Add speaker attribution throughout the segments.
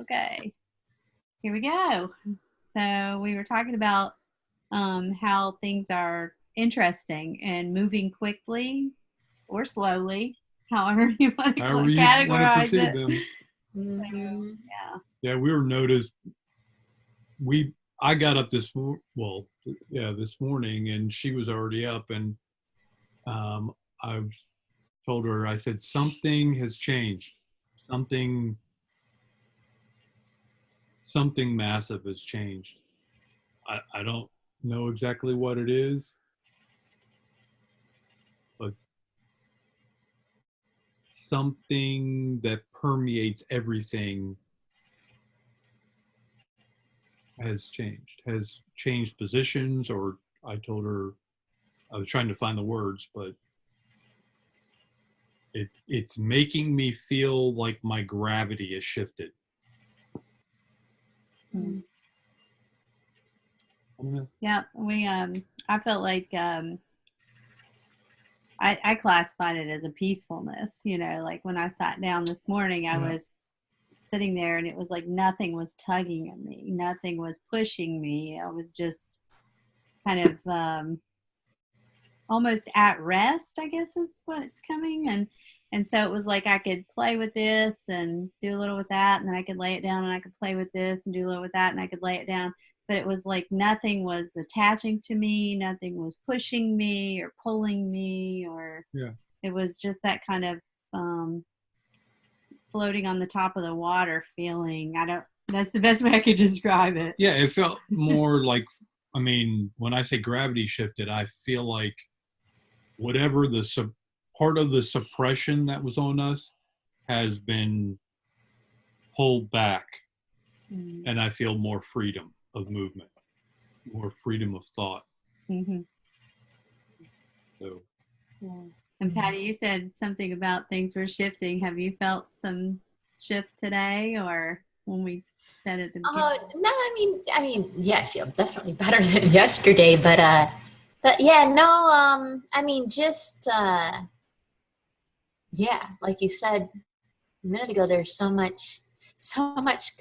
Speaker 1: Okay, here we go. So we were talking about how things are interesting and moving quickly or slowly, however you want to
Speaker 2: However you want to
Speaker 1: categorize
Speaker 2: perceive
Speaker 1: it.
Speaker 2: them.
Speaker 1: So
Speaker 3: Mm-hmm.
Speaker 1: yeah.
Speaker 2: Yeah, we were noticed. I got up this morning, and she was already up, and um, I told her, I said, something has changed. Something, something massive has changed. I don't know exactly what it is, but something that permeates everything has changed positions, or I told her, I was trying to find the words, but it's making me feel like my gravity has shifted.
Speaker 1: Mm.
Speaker 2: I don't know.
Speaker 1: Yeah, I felt like I classified it as a peacefulness, like when I sat down this morning, I
Speaker 2: Yeah.
Speaker 1: was sitting there and it was like nothing was tugging at me, nothing was pushing me. I was just kind of almost at rest, I guess is what it's coming. And so it was like I could play with this and do a little with that, and then I could lay it down, and I could play with this and do a little with that, and I could lay it down. But it was like nothing was attaching to me, nothing was pushing me or pulling me, or
Speaker 2: Yeah.
Speaker 1: it was just that kind of floating on the top of the water feeling. That's the best way I could describe it.
Speaker 2: Yeah, it felt more like, I mean, when I say gravity shifted, I feel like whatever part of the suppression that was on us has been pulled back, and I feel more freedom of movement, more freedom of thought.
Speaker 1: Mm-hmm.
Speaker 2: So,
Speaker 1: Yeah. And Patty, you said something about things were shifting. Have you felt some shift today, or when we said at the beginning?
Speaker 3: No, yeah, I feel definitely better than yesterday, but yeah, no, I mean, just, yeah, like you said a minute ago, there's so much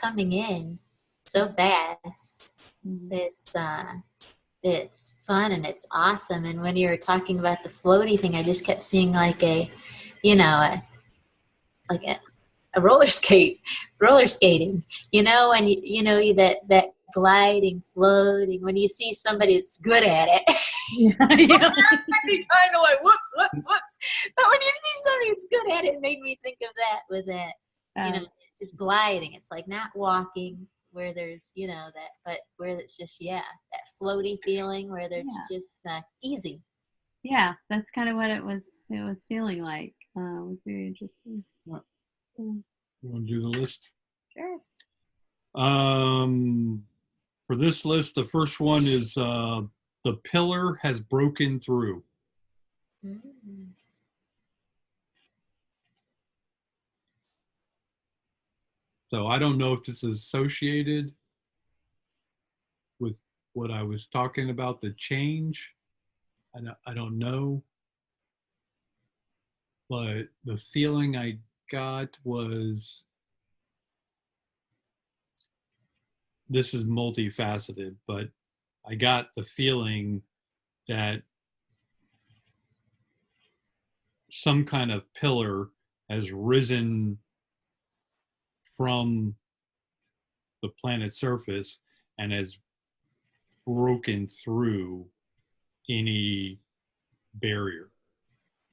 Speaker 3: coming in so fast.
Speaker 1: Mm-hmm.
Speaker 3: It's fun and it's awesome. And when you were talking about the floaty thing, I just kept seeing like you know, like a roller skating, and that gliding, floating. When you see somebody that's good at it,
Speaker 1: Yeah.
Speaker 3: you kind of like whoops. But when you see somebody that's good at it made me think of that with that, just gliding. It's like not walking where there's that, but where it's just that floaty feeling where there's just easy.
Speaker 1: Yeah, that's kind of what it was feeling like. It was very interesting.
Speaker 2: yeah. You want to do the list?
Speaker 1: Sure.
Speaker 2: For this list, the first one is the pillar has broken through.
Speaker 3: Mm-hmm.
Speaker 2: So I don't know if this is associated with what I was talking about, the change. I don't know. But the feeling I got was, this is multifaceted, but I got the feeling that some kind of pillar has risen from the planet's surface and has broken through any barrier.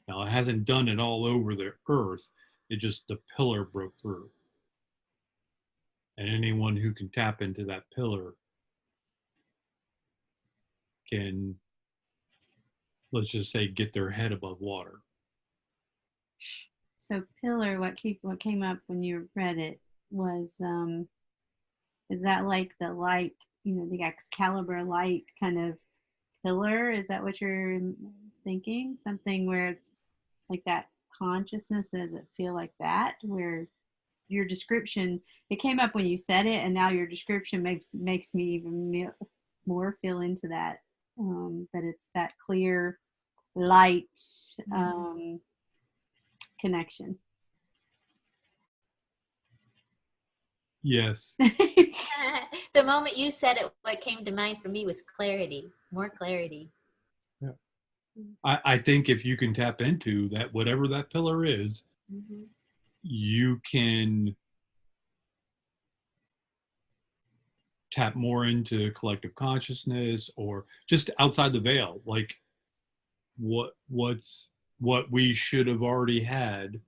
Speaker 2: Now, it hasn't done it all over the earth. The pillar broke through. And anyone who can tap into that pillar can, let's just say, get their head above water.
Speaker 1: So pillar, what came up when you read it was, is that like the light, the Excalibur light kind of pillar? Is that what you're thinking? Something where it's like that consciousness? Does it feel like that? Where your description, it came up when you said it, and now your description makes me even more feel into that. That it's that clear light connection.
Speaker 2: Yes.
Speaker 3: The moment you said it, what came to mind for me was clarity, more clarity.
Speaker 2: Yeah. I think if you can tap into that, whatever that pillar is,
Speaker 3: Mm-hmm.
Speaker 2: you can tap more into collective consciousness or just outside the veil, like what we should have already had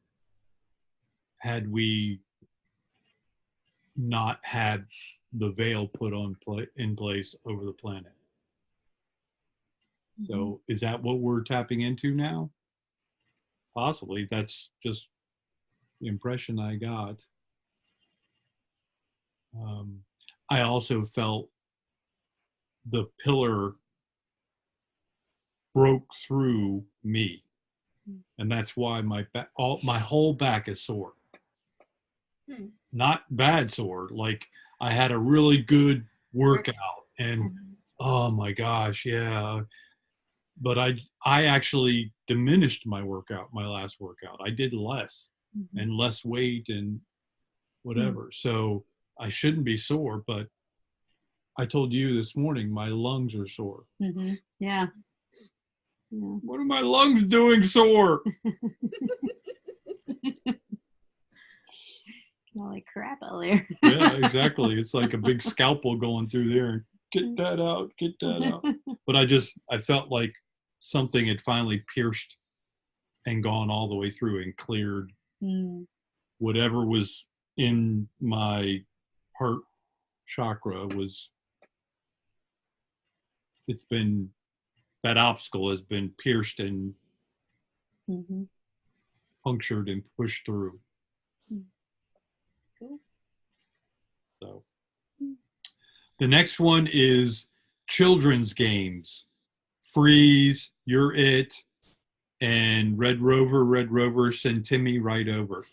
Speaker 2: we not had the veil put in place over the planet.
Speaker 1: Mm-hmm.
Speaker 2: So is that what we're tapping into now? Possibly. That's just the impression I got. I also felt the pillar broke through me, and that's why my whole back is sore. Not bad sore, like I had a really good workout, and oh my gosh, yeah. But I actually diminished my last workout. I did less and less weight and whatever. So I shouldn't be sore, but I told you this morning my lungs are sore.
Speaker 1: Mm-hmm. Yeah.
Speaker 2: What are my lungs doing sore?
Speaker 1: Smell like crap out there.
Speaker 2: Yeah, exactly. It's like a big scalpel going through there. Get that out. Get that out. But I felt like something had finally pierced and gone all the way through and cleared whatever was in my heart chakra that obstacle has been pierced and punctured and pushed through.
Speaker 1: Cool.
Speaker 2: So the next one is children's games. Freeze, You're It, and Red Rover, send Timmy right over.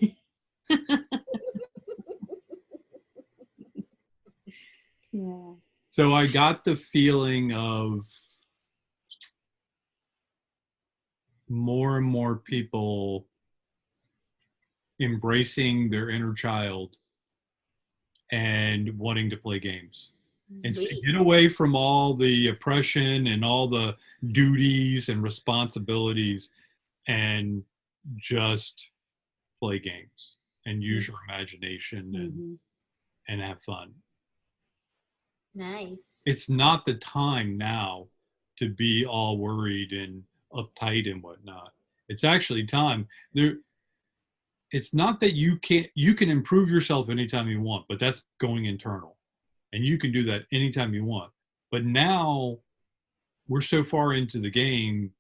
Speaker 1: Yeah.
Speaker 2: So I got the feeling of more and more people embracing their inner child and wanting to play games. And to get away from all the oppression and all the duties and responsibilities and just play games and use your imagination and have fun.
Speaker 3: Nice.
Speaker 2: It's not the time now to be all worried and uptight and whatnot. It's actually time. It's not that you can improve yourself anytime you want, but that's going internal. And you can do that anytime you want. But now we're so far into the game,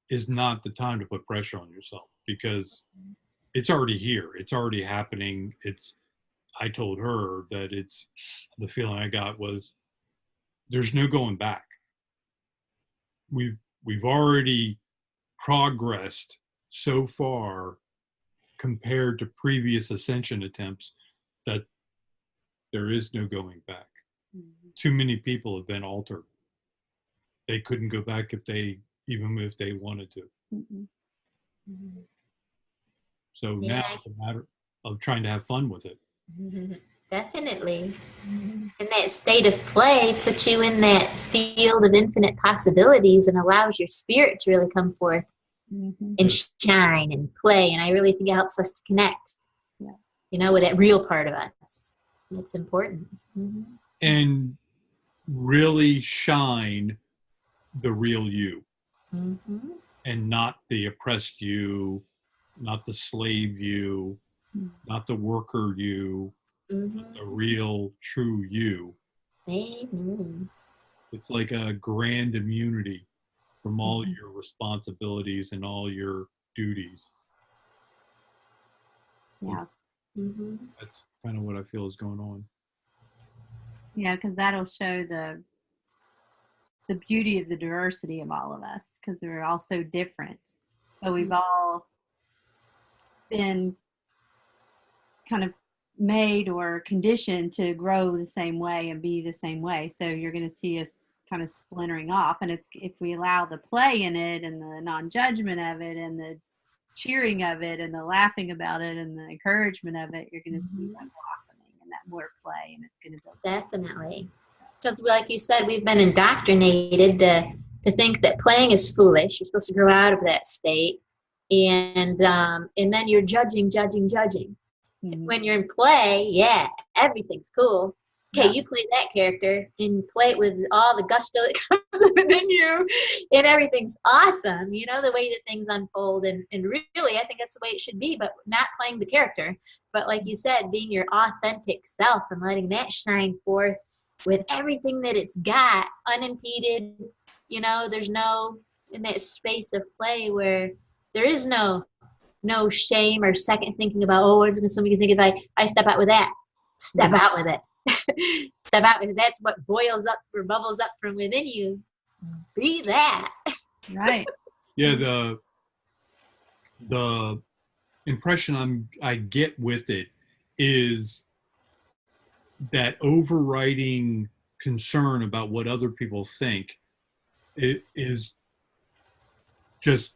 Speaker 2: is not the time to put pressure on yourself because it's already here. It's already happening. I told her that the feeling I got was there's no going back. We've already progressed so far compared to previous ascension attempts that there is no going back. Too many people have been altered. They couldn't go back even if they wanted to. So now it's a matter of trying to have fun with it.
Speaker 3: Definitely. And that state of play puts you in that field of infinite possibilities and allows your spirit to really come forth and shine and play. And I really think it helps us to connect, with that real part of us. It's important.
Speaker 2: And really shine the real you. And not the oppressed you, not the slave you, not the worker you, the real, true you.
Speaker 3: Amen.
Speaker 2: It's like a grand immunity from all your responsibilities and all your duties.
Speaker 1: Yeah.
Speaker 2: That's kind of what I feel is going on.
Speaker 1: Yeah, because that'll show the beauty of the diversity of all of us, because we're all so different. But we've all been kind of made or conditioned to grow the same way and be the same way. So you're going to see us kind of splintering off. And it's if we allow the play in it and the non-judgment of it and the cheering of it and the laughing about it and the encouragement of it, you're going to see that blossoming and that more play
Speaker 3: Definitely. Because, like you said, we've been indoctrinated to think that playing is foolish. You're supposed to grow out of that state, and then you're judging.
Speaker 1: Mhm.
Speaker 3: When you're in play, yeah, everything's cool. Okay,
Speaker 1: Yeah.
Speaker 3: you play that character and play it with all the gusto that comes within you, and everything's awesome. You know, the way that things unfold, and really, I think that's the way it should be, but not playing the character. But like you said, being your authentic self and letting that shine forth with everything that it's got, unimpeded. You know, there's no, in that space of play where there is no shame or second thinking about, oh, what is somebody think if I step out with that? Step
Speaker 1: Mhm.
Speaker 3: out with it. Step out with it. That's what boils up or bubbles up from within you. Be that.
Speaker 1: Right.
Speaker 2: Yeah, the impression I get with it is that overriding concern about what other people think. It is just,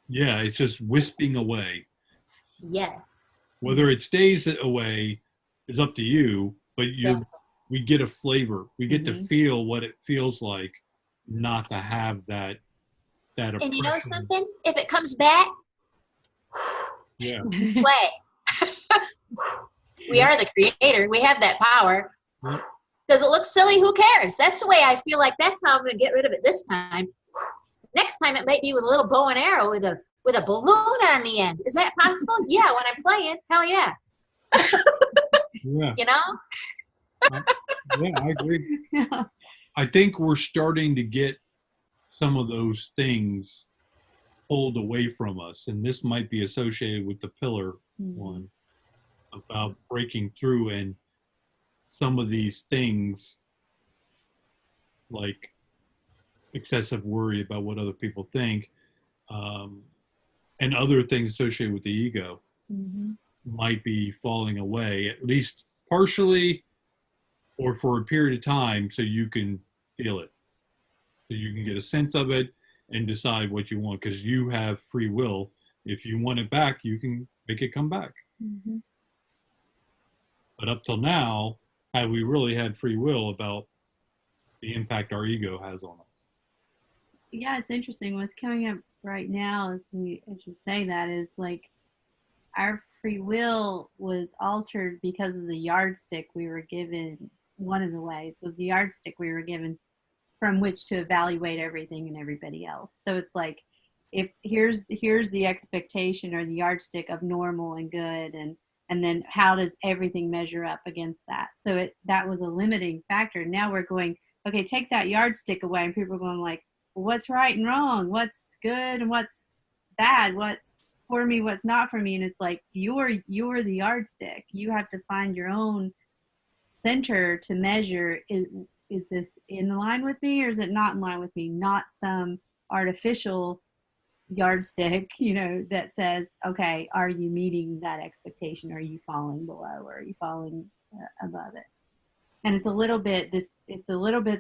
Speaker 2: yeah, it's just wisping away.
Speaker 3: Yes.
Speaker 2: Whether it stays away is up to you, but
Speaker 3: Exactly.
Speaker 2: we get a flavor. We get to
Speaker 1: Mhm.
Speaker 2: feel what it feels like not to have that
Speaker 3: And you know
Speaker 2: oppression.
Speaker 3: something? If it comes back,
Speaker 2: Yeah.
Speaker 3: play. We
Speaker 2: Yeah.
Speaker 3: are the creator. We have that power.
Speaker 2: Yeah.
Speaker 3: Does it look silly? Who cares? That's the way I feel like that's how I'm going to get rid of it this time. Next time it might be with a little bow and arrow with a balloon on the end. Is that possible? Yeah, when I'm playing, hell yeah.
Speaker 2: Yeah.
Speaker 3: You know?
Speaker 2: Yeah, I agree.
Speaker 1: Yeah.
Speaker 2: I think we're starting to get some of those things pulled away from us, and this might be associated with the pillar one about breaking through, and some of these things like excessive worry about what other people think, um, and other things associated with the ego
Speaker 1: Mhm.
Speaker 2: might be falling away, at least partially or for a period of time, so you can feel it, so you can get a sense of it and decide what you want, because you have free will. If you want it back, you can make it come back.
Speaker 1: Mhm.
Speaker 2: But up till now, have we really had free will about the impact our ego has on us?
Speaker 1: Yeah, it's interesting. What's coming up right now as you say that is like our free will was altered because of the yardstick we were given. One of the ways was the yardstick we were given from which to evaluate everything and everybody else. So it's like, if here's the expectation or the yardstick of normal and good, and then how does everything measure up against that? So that was a limiting factor. Now we're going, okay, take that yardstick away, and people are going like, well, what's right and wrong? What's good and what's bad? What's for me? What's not for me? And it's like you're the yardstick. You have to find your own center to measure, is this in line with me or is it not in line with me, not some artificial yardstick, that says, okay, are you meeting that expectation, are you falling below, or are you falling above it? And it's a little bit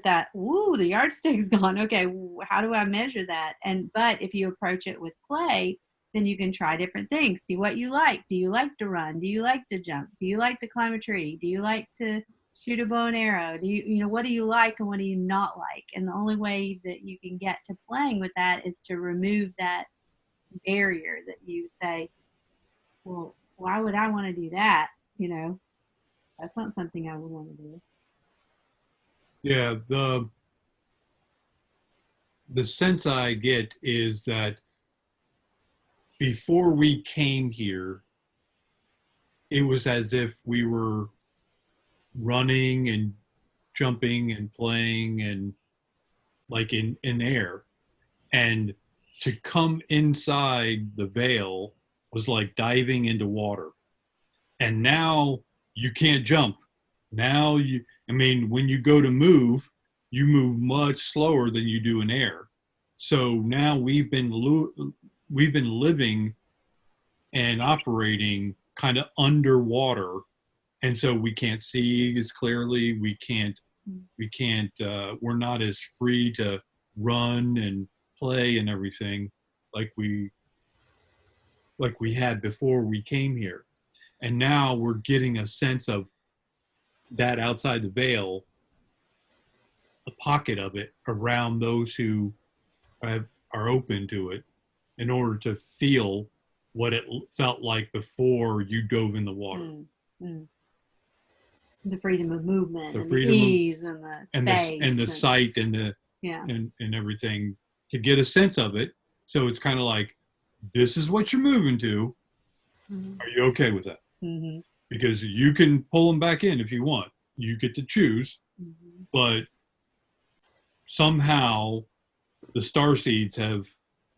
Speaker 1: that, ooh, the yardstick's gone, okay, how do I measure that? But if you approach it with play, then you can try different things, see what you like. Do you like to run? Do you like to jump? Do you like to climb a tree? Do you like to shoot a bow and arrow? What do you like and what do you not like? And the only way that you can get to playing with that is to remove that barrier that you say, well, why would I want to do that? That's not something I would want to do.
Speaker 2: Yeah, the sense I get is that before we came here, it was as if we were running and jumping and playing and like in air. And to come inside the veil was like diving into water. And now you can't jump. Now when you go to move, you move much slower than you do in air. So now we've been living and operating kind of underwater, and so we can't see as clearly. We're not as free to run and play and everything like we had before we came here. And now we're getting a sense of that outside the veil, a pocket of it around those who are open to it, in order to feel what it felt like before you dove in the water.
Speaker 1: The freedom of movement,
Speaker 2: the
Speaker 1: and
Speaker 2: freedom
Speaker 1: the ease, and the space,
Speaker 2: and the sight, and the and everything, to get a sense of it. So it's kind of like, this is what you're moving to. Are you okay with that? Because you can pull them back in if you want. You get to choose, but somehow the starseeds have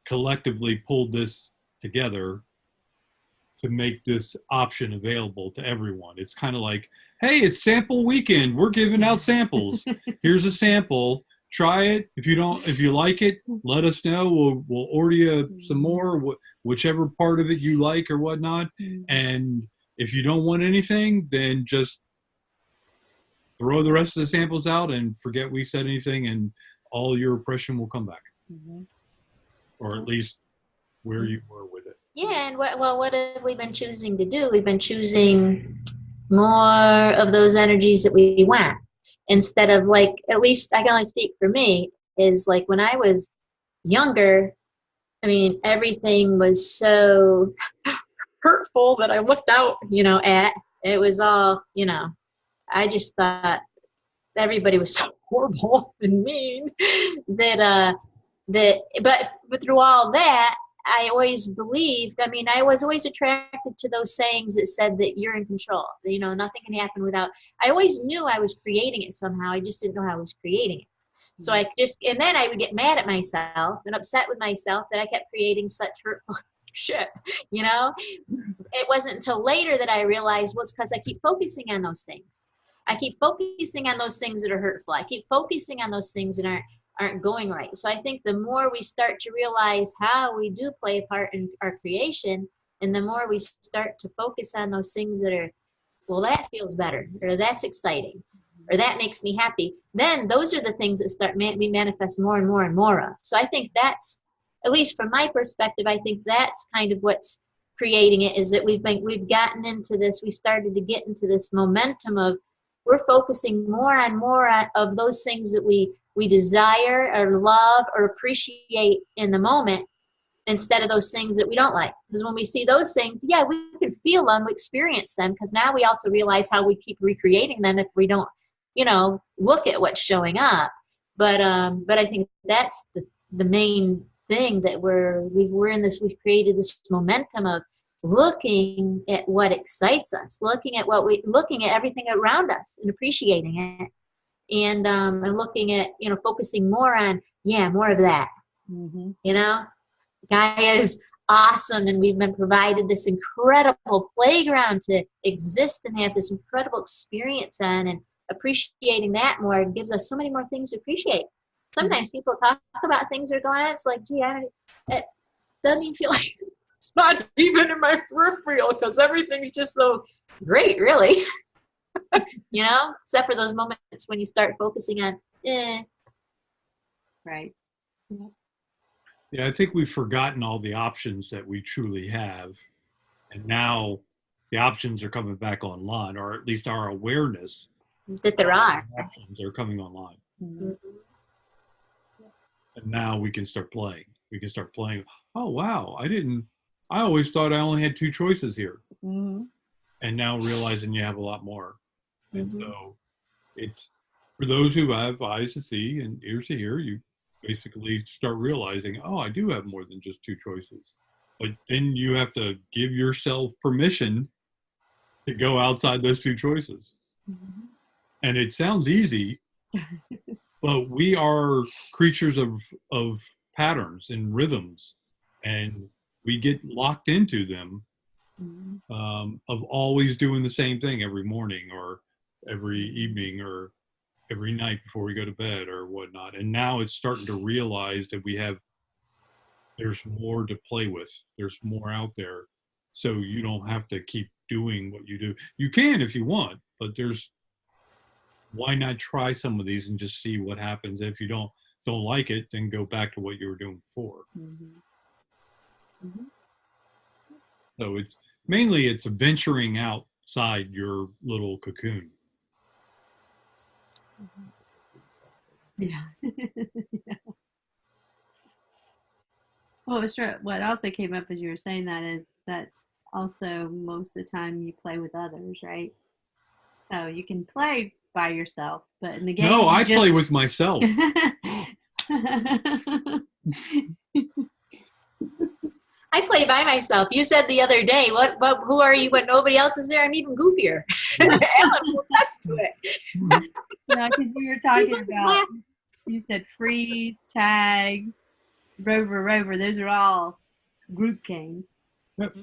Speaker 2: collectively pulled this together to make this option available to everyone. It's kind of like, hey, it's sample weekend. We're giving out samples. Here's a sample. Try it. If you like it, let us know. We'll order you some more, whichever part of it you like or whatnot. And if you don't want anything, then just throw the rest of the samples out and forget we said anything, and all your oppression will come back. Or at least where you were with it.
Speaker 3: Yeah, and what have we been choosing to do? We've been choosing more of those energies that we want, instead of, like, at least I can only speak for me, is like when I was younger, I mean, everything was so hurtful that I looked out, at. It was all, I just thought everybody was so horrible and mean but through all that, I always believed, I was always attracted to those sayings that said that you're in control. Nothing can happen without, I always knew I was creating it somehow. I just didn't know how I was creating it. So and then I would get mad at myself and upset with myself that I kept creating such hurtful shit, It wasn't until later that I realized, well, it's because I keep focusing on those things. I keep focusing on those things that are hurtful. I keep focusing on those things that aren't going right. So I think the more we start to realize how we do play a part in our creation, and the more we start to focus on those things that are, well, that feels better, or that's exciting, or that makes me happy, then those are the things that we manifest more and more and more of. So I think that's, at least from my perspective, I think that's kind of what's creating it, is that we've gotten into this, we've started to get into this momentum of, we're focusing more of those things that we desire or love or appreciate in the moment, instead of those things that we don't like. Because when we see those things, yeah, we can feel them, we experience them, because now we also realize how we keep recreating them if we don't, look at what's showing up. But I think that's the main thing, that we've created this momentum of looking at what excites us, looking at everything around us and appreciating it, and looking at, focusing more on, more of that. Gaia is awesome, and we've been provided this incredible playground to exist and have this incredible experience on, and appreciating that more gives us so many more things to appreciate. Sometimes people talk about things that are going on, it's like, gee, it doesn't even feel like it's not even in my peripheral, because everything's just so great, really. Except for those moments when you start focusing on,
Speaker 1: Right.
Speaker 2: Yeah, I think we've forgotten all the options that we truly have. And now the options are coming back online, or at least our awareness
Speaker 3: that there are.
Speaker 2: Options are coming online.
Speaker 1: Mm-hmm.
Speaker 2: And now we can start playing. We can start playing. Oh, wow. I always thought I only had two choices here.
Speaker 1: Mm-hmm.
Speaker 2: And now realizing you have a lot more. And so it's, for those who have eyes to see and ears to hear, you basically start realizing, oh, I do have more than just two choices. But then you have to give yourself permission to go outside those two choices.
Speaker 1: Mm-hmm.
Speaker 2: And it sounds easy, but we are creatures of patterns and rhythms, and we get locked into them, of always doing the same thing every morning or every evening or every night before we go to bed or whatnot. And now it's starting to realize that there's more to play with. There's more out there. So you don't have to keep doing what you do. You can if you want, but why not try some of these and just see what happens? If you don't like it, then go back to what you were doing before.
Speaker 1: Mm-hmm. Mm-hmm.
Speaker 2: So it's venturing outside your little cocoon.
Speaker 1: Yeah. Yeah. Well, what also came up as you were saying that is that also most of the time you play with others, right? So you can play by yourself, but in the games
Speaker 2: No,
Speaker 1: you
Speaker 2: I play
Speaker 1: just
Speaker 2: with myself.
Speaker 3: I play by myself. You said the other day, what who are you when nobody else is there? I'm even goofier. Ellen will attest to it.
Speaker 1: No, because you were talking about, you said freeze, tag, Rover. Those are all group games.
Speaker 2: Yep.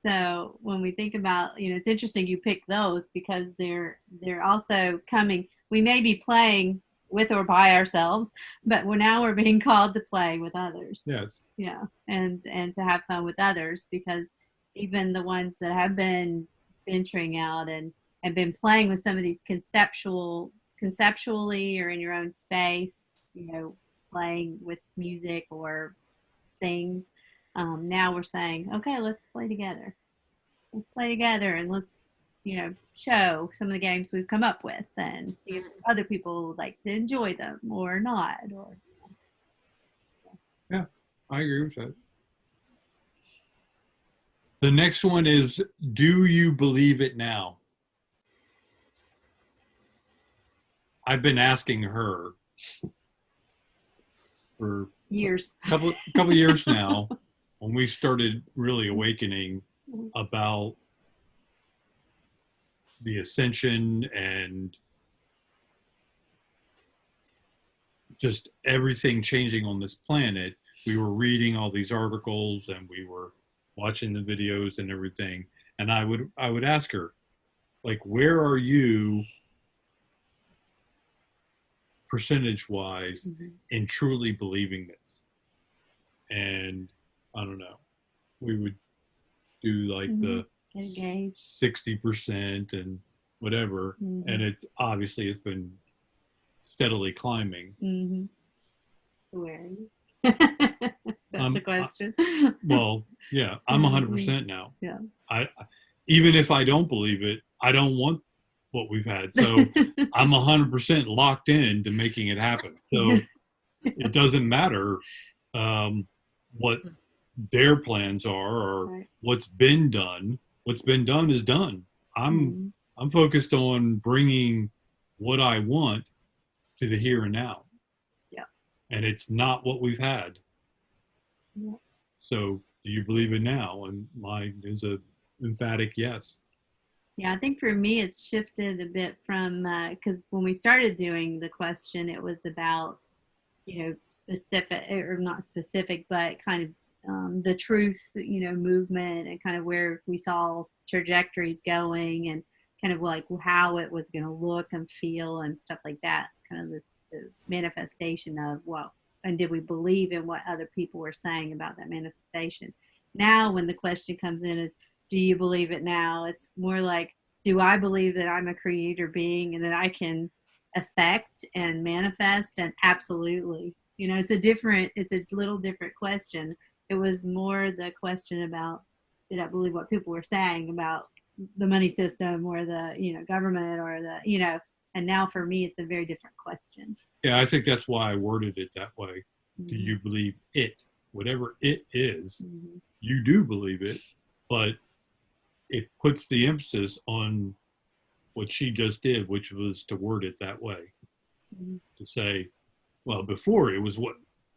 Speaker 1: So when we think about, it's interesting you pick those because they're also coming. We may be playing with or by ourselves, but we're being called to play with others.
Speaker 2: Yes.
Speaker 1: Yeah, and to have fun with others, because even the ones that have been venturing out and have been playing with some of these conceptually or in your own space, playing with music or things. Now we're saying, okay, let's play together. Let's play together and let's, show some of the games we've come up with and see if other people would like to enjoy them or not. Or
Speaker 2: Yeah, I agree with that. The next one is, do you believe it now? I've been asking her for
Speaker 1: years.
Speaker 2: a couple years now when we started really awakening about the ascension and just everything changing on this planet. We were reading all these articles and we were watching the videos and everything. And I would ask her, like, where are you percentage wise in truly believing this? And I don't know, we would do like the 60% and whatever. And it's been steadily climbing.
Speaker 1: Where are you? That's the question.
Speaker 2: Well, yeah, I'm 100% now.
Speaker 1: Yeah.
Speaker 2: I even if I don't believe it, I don't want what we've had. So I'm 100% locked in to making it happen. So it doesn't matter what their plans are or what's been done. What's been done is done. I'm focused on bringing what I want to the here and now.
Speaker 1: Yeah.
Speaker 2: And it's not what we've had.
Speaker 1: Yeah.
Speaker 2: So do you believe it now? And mine is a emphatic yes.
Speaker 1: Yeah, I think for me it's shifted a bit from because when we started doing the question, it was about specific or not specific, but kind of the truth, movement and kind of where we saw trajectories going and kind of like how it was going to look and feel and stuff like that. Kind of the manifestation of and did we believe in what other people were saying about that manifestation? Now, when the question comes in is, do you believe it now? It's more like, do I believe that I'm a creator being and that I can affect and manifest? And absolutely. It's a little different question. It was more the question about, did I believe what people were saying about the money system or the, government or the, and now for me, it's a very different question.
Speaker 2: Yeah, I think that's why I worded it that way. Do you believe it? Whatever it is, you do believe it, but it puts the emphasis on what she just did, which was to word it that way. To say, well, before it was what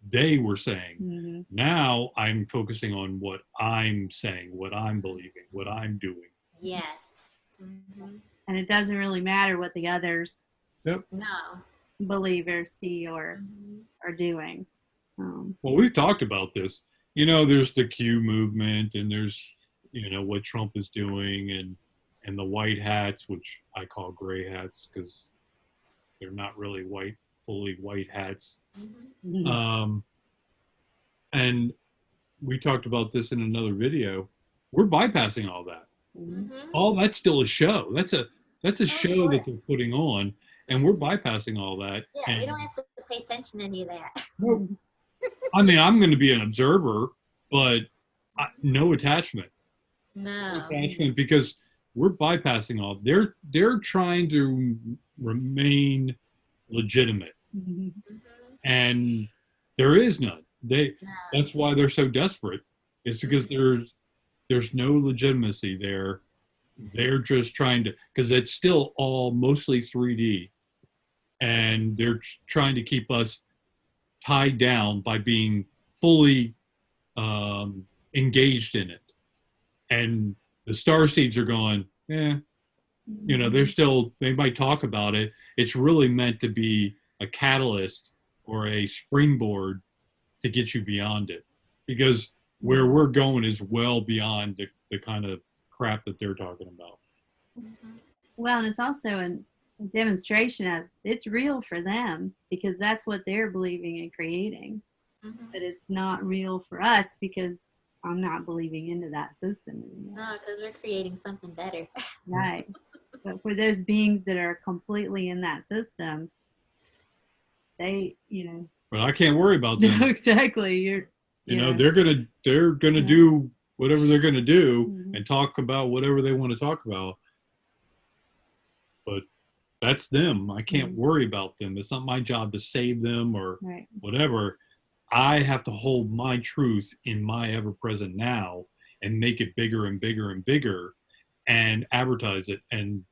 Speaker 2: they were saying. Now I'm focusing on what I'm saying, what I'm believing, what I'm doing.
Speaker 3: Yes.
Speaker 1: And it doesn't really matter what the others
Speaker 3: No.
Speaker 1: believe or see or are doing.
Speaker 2: Well, we've talked about this. There's the Q movement and there's, what Trump is doing and the white hats, which I call gray hats because they're not really fully white hats. And we talked about this in another video. We're bypassing all that. All that's still a show. That's a show that they're putting on, and we're bypassing all that.
Speaker 3: Yeah, we don't have to pay attention to any of that.
Speaker 2: I mean, I'm going to be an observer, but no attachment.
Speaker 3: No
Speaker 2: attachment, because we're bypassing all. They're trying to remain legitimate,
Speaker 1: Mhm.
Speaker 2: and there is none. That's why they're so desperate. It's because there's no legitimacy there. They're just trying to, because it's still all mostly 3D, and they're trying to keep us tied down by being fully engaged in it. And the star seeds are going, they're still, they might talk about it. It's really meant to be a catalyst or a springboard to get you beyond it, because where we're going is well beyond the kind of crap that they're talking about.
Speaker 1: Well, and it's also a demonstration of it's real for them because that's what they're believing and creating. But it's not real for us because I'm not believing into that system anymore.
Speaker 3: No, because we're creating something better.
Speaker 1: Right. But for those beings that are completely in that system, they,
Speaker 2: But I can't worry about them.
Speaker 1: No, exactly.
Speaker 2: They're gonna do whatever they're gonna do and talk about whatever they want to talk about. But that's them. I can't worry about them. It's not my job to save them or whatever. I have to hold my truth in my ever-present now and make it bigger and bigger and bigger, and advertise it and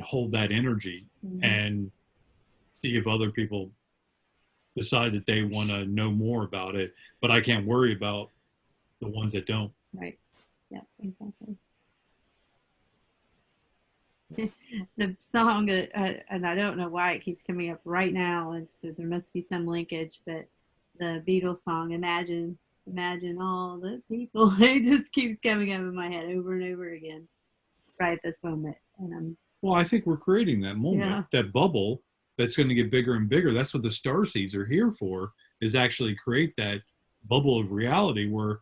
Speaker 2: hold that energy and see if other people decide that they want to know more about it. But I can't worry about the ones that don't.
Speaker 1: Right. Yeah, exactly. The song, and I don't know why it keeps coming up right now, and so there must be some linkage, but the Beatles song, Imagine all the people, it just keeps coming up in my head over and over again right at this moment. And
Speaker 2: well, I think we're creating that moment, that bubble that's going to get bigger and bigger. That's what the starseeds are here for, is actually create that bubble of reality where,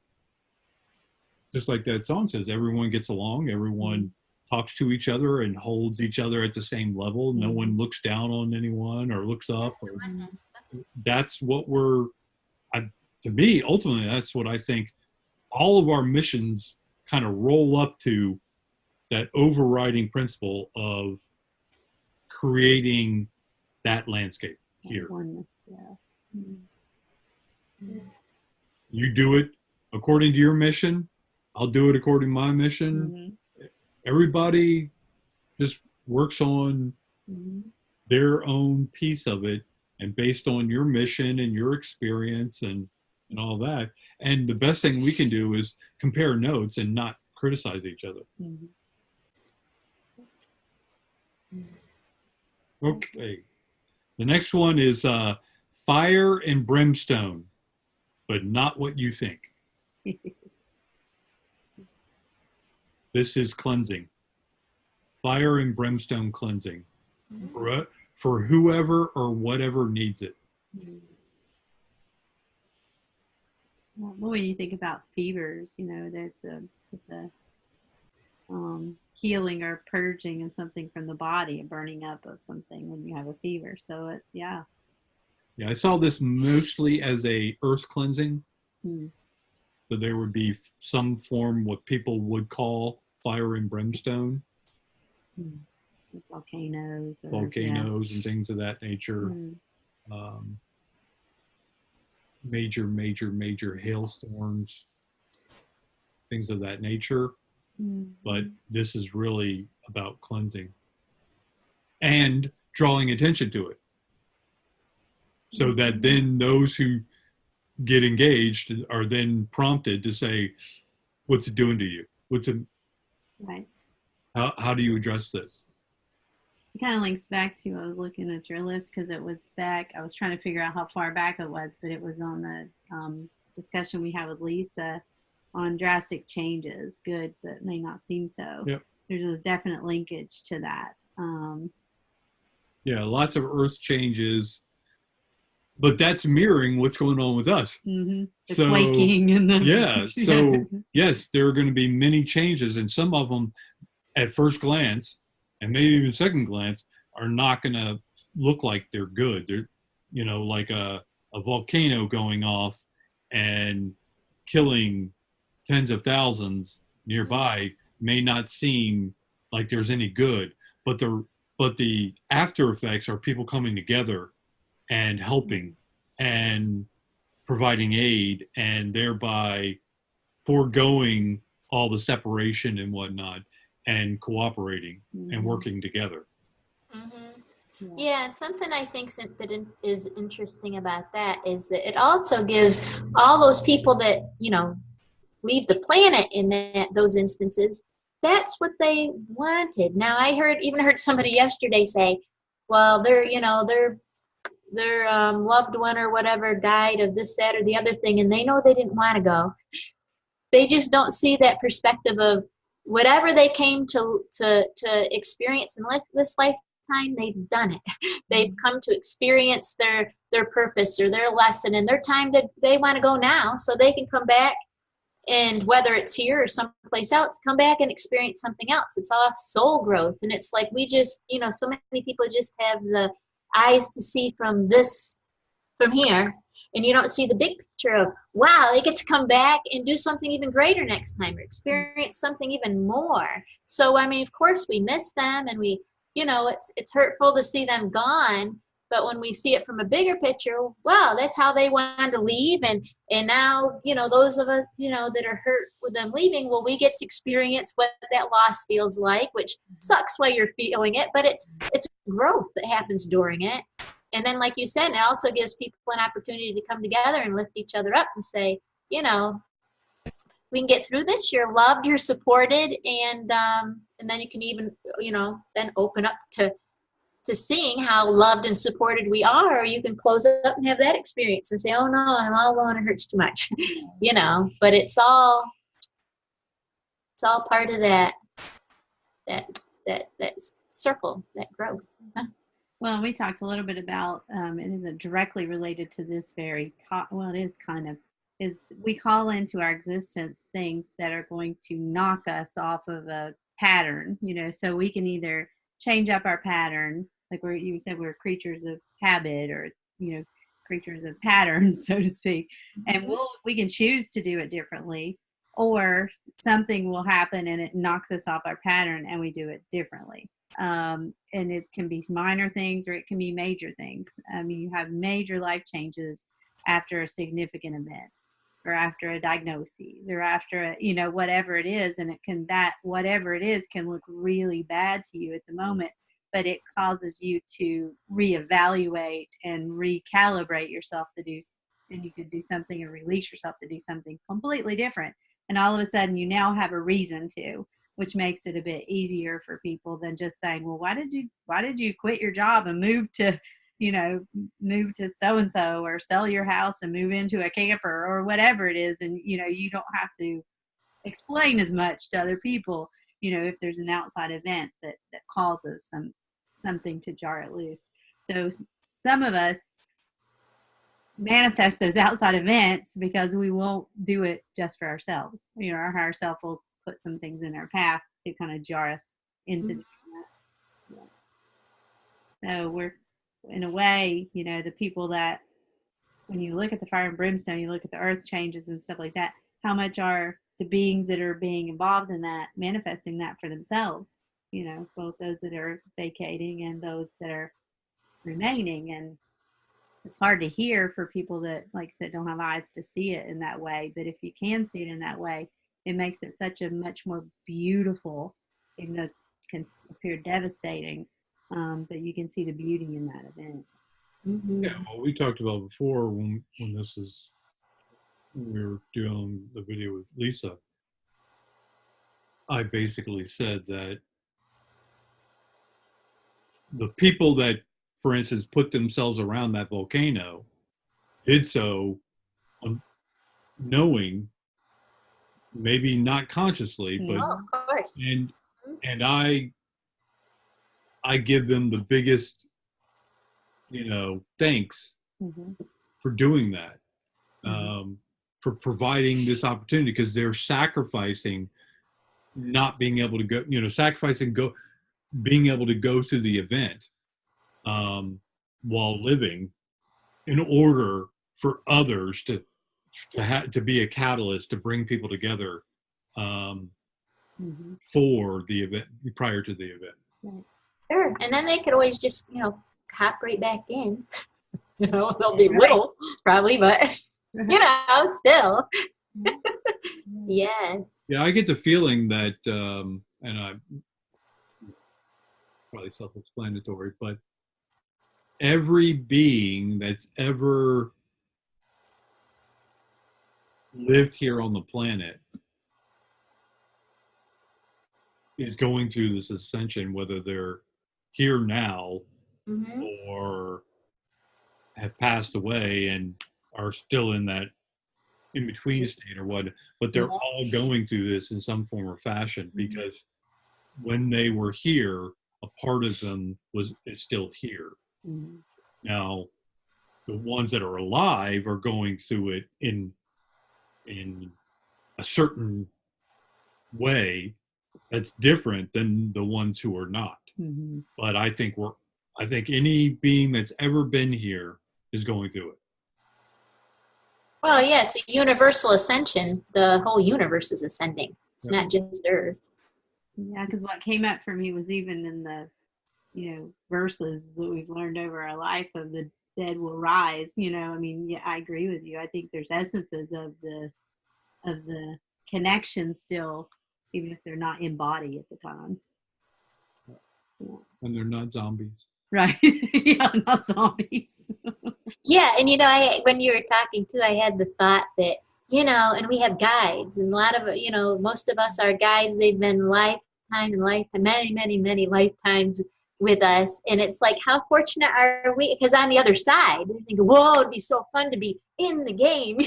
Speaker 2: just like that song says, everyone gets along, everyone talks to each other and holds each other at the same level. No one looks down on anyone or looks up. That's what to me, ultimately, that's what I think all of our missions kind of roll up to, that overriding principle of creating that landscape here.
Speaker 1: Oneness,
Speaker 2: You do it according to your mission. I'll do it according to my mission. Everybody just works on their own piece of it, and based on your mission and your experience and all that. And the best thing we can do is compare notes and not criticize each other. Okay. The next one is fire and brimstone, but not what you think. This is cleansing. Fire and brimstone cleansing. For whoever or whatever needs it.
Speaker 1: Well, when you think about fevers, that's it's a healing or purging of something from the body, a burning up of something when you have a fever. So yeah,
Speaker 2: I saw this mostly as a earth cleansing. So there would be some form what people would call fire and brimstone.
Speaker 1: Volcanoes
Speaker 2: and things of that nature. Major hailstorms, things of that nature. But this is really about cleansing and drawing attention to it, so that then those who get engaged are then prompted to say, what's it doing to you?
Speaker 1: Right.
Speaker 2: How do you address this?
Speaker 1: It kind of links back to, I was looking at your list because it was back, I was trying to figure out how far back it was, but it was on the discussion we had with Lisa on drastic changes, good, but may not seem so.
Speaker 2: Yep.
Speaker 1: There's a definite linkage to that.
Speaker 2: Lots of earth changes, but that's mirroring what's going on with us.
Speaker 1: The quaking and the...
Speaker 2: Yes, there are going to be many changes, and some of them at first glance, and maybe even second glance, are not going to look like they're good. They're, like a volcano going off and killing tens of thousands nearby may not seem like there's any good, but but the after effects are people coming together and helping and providing aid, and thereby foregoing all the separation and whatnot, and cooperating and working together.
Speaker 3: Yeah, and something I think is interesting about that is that it also gives all those people that, leave the planet in those instances, that's what they wanted. Now, I even heard somebody yesterday say, well, their loved one or whatever died of this, that, or the other thing, and they know they didn't want to go. They just don't see that perspective of whatever they came to experience in this lifetime, they've done it. They've come to experience their purpose or their lesson, and their time they want to go now, so they can come back, and whether it's here or someplace else, come back and experience something else. It's all soul growth, and it's like we just, so many people just have the eyes to see from here, and you don't see the big picture of, wow, they get to come back and do something even greater next time or experience something even more. So, I mean, of course we miss them, and we, it's hurtful to see them gone, but when we see it from a bigger picture, well, that's how they wanted to leave, and now, those of us, that are hurt with them leaving, well, we get to experience what that loss feels like, which sucks while you're feeling it, but it's growth that happens during it. And then, like you said, it also gives people an opportunity to come together and lift each other up and say, we can get through this. You're loved, you're supported, and then you can even, then open up to seeing how loved and supported we are. Or you can close up and have that experience and say, oh no, I'm all alone, it hurts too much, But it's all part of that circle, that growth.
Speaker 1: Well, we talked a little bit about, it isn't directly related to this it is kind of, is we call into our existence things that are going to knock us off of a pattern, so we can either change up our pattern, like you said, we're creatures of habit, or, creatures of patterns, so to speak, and we can choose to do it differently, or something will happen and it knocks us off our pattern and we do it differently. And it can be minor things or it can be major things. I mean, you have major life changes after a significant event, or after a diagnosis, or after whatever it is, and whatever it is can look really bad to you at the moment, but it causes you to reevaluate and recalibrate yourself and you could do something, and release yourself to do something completely different, and all of a sudden you now have a reason to, which makes it a bit easier for people than just saying, well, why did you quit your job and move to so-and-so, or sell your house and move into a camper, or whatever it is. And, you don't have to explain as much to other people, if there's an outside event that causes something to jar it loose. So some of us manifest those outside events because we won't do it just for ourselves. Our higher self will put some things in our path to kind of jar us into doing that. Yeah. So we're, in a way, the people that, when you look at the fire and brimstone, you look at the earth changes and stuff like that, how much are the beings that are being involved in that manifesting that for themselves, both those that are vacating and those that are remaining. And it's hard to hear for people that, like I said, don't have eyes to see it in that way. But if you can see it in that way, it makes it such a much more beautiful, even though it can appear devastating, but you can see the beauty in that event.
Speaker 2: Yeah, well, we talked about before when we were doing the video with Lisa, I basically said that the people that, for instance, put themselves around that volcano did so knowing, maybe not consciously, but
Speaker 3: of course.
Speaker 2: And I give them the biggest, thanks for doing that, for providing this opportunity, because they're sacrificing not being able to go, being able to go to the event while living, in order for others to be a catalyst to bring people together for the event, prior to the event.
Speaker 1: Right.
Speaker 3: Sure. And then they could always just, hop right back in. They'll be little, probably, but, still. Yes.
Speaker 2: Yeah, I get the feeling that, and I probably self-explanatory, but every being that's ever lived here on the planet is going through this ascension, whether they're here now
Speaker 3: Mm-hmm.
Speaker 2: or have passed away and are still in that in between state or what, but they're all going through this in some form or fashion, because when they were here, a part of them is still here.
Speaker 1: Mhm.
Speaker 2: Now, the ones that are alive are going through it in a certain way that's different than the ones who are not.
Speaker 1: Mhm.
Speaker 2: But I think any being that's ever been here is going through it.
Speaker 3: Well, yeah, it's a universal ascension. The whole universe is ascending. It's not just Earth.
Speaker 1: Yeah, because what came up for me was even in the, verses that we've learned over our life of the dead will rise. I mean, yeah, I agree with you. I think there's essences of the connection still, even if they're not in body at the time. Yeah.
Speaker 2: And they're not zombies.
Speaker 1: Right. Yeah, not zombies.
Speaker 3: Yeah, and when you were talking too, I had the thought that, and we have guides, and a lot of, most of us are guides. They've been lifetime and lifetime, many, many, many lifetimes with us. And it's like, how fortunate are we? Because on the other side, we think, whoa, it'd be so fun to be in the game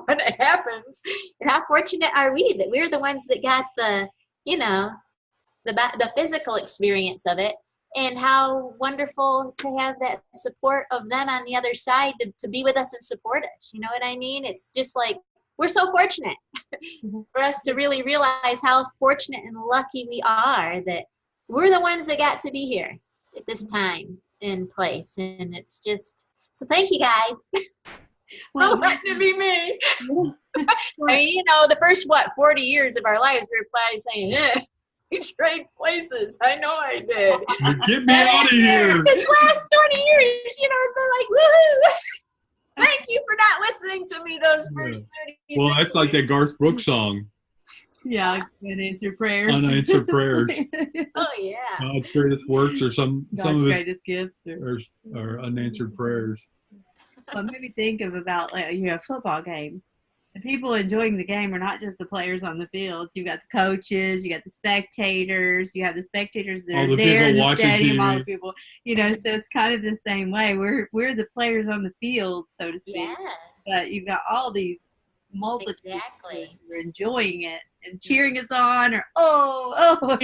Speaker 3: when it happens. And how fortunate are we that we're the ones that got the, the physical experience of it. And how wonderful to have that support of them on the other side to be with us and support us. You know what I mean? It's just like, we're so fortunate for us to really realize how fortunate and lucky we are that we're the ones that got to be here at this time and place. And it's just, so thank you guys for letting it be me. I mean, the first, 40 years of our lives, we were probably saying, we trade places. I know I did.
Speaker 2: Get me out of here.
Speaker 3: This last 20 years, they're like, woohoo. Thank you for not listening to me those first 30
Speaker 2: Well, that's like that Garth Brooks song.
Speaker 1: Yeah, unanswered prayers.
Speaker 2: Unanswered prayers.
Speaker 3: Oh, yeah.
Speaker 2: God's greatest works or some of his
Speaker 1: greatest gifts
Speaker 2: or unanswered prayers.
Speaker 1: Well, it made me think of about a football game. The people enjoying the game are not just the players on the field. You've got the coaches, you got the spectators, you have the spectators that are there in the stadium, all the people, so it's kind of the same way. We're the players on the field, so to speak.
Speaker 3: Yes.
Speaker 1: But you've got all these multitudes
Speaker 3: Exactly.
Speaker 1: who are enjoying it and cheering us on, or oh.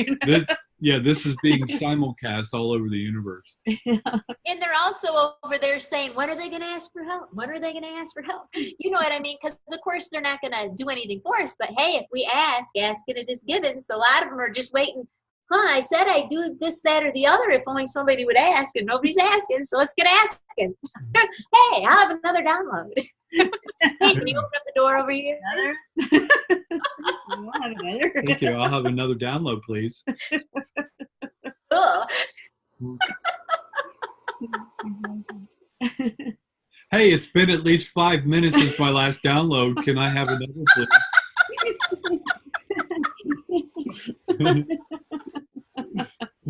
Speaker 2: This is being simulcast all over the universe.
Speaker 3: And they're also over there saying, when are they going to ask for help? When are they going to ask for help? You know what I mean? Because, of course, they're not going to do anything for us. But, hey, if we ask and it is given. So a lot of them are just waiting. I said I'd do this, that, or the other if only somebody would ask. And nobody's asking, so let's get asking. Hey, I'll have another download. Hey, can you open up the door over here?
Speaker 1: I'll have another.
Speaker 2: Thank you. I'll have another download, please. Hey, it's been at least 5 minutes since my last download. Can I have another, please?
Speaker 3: And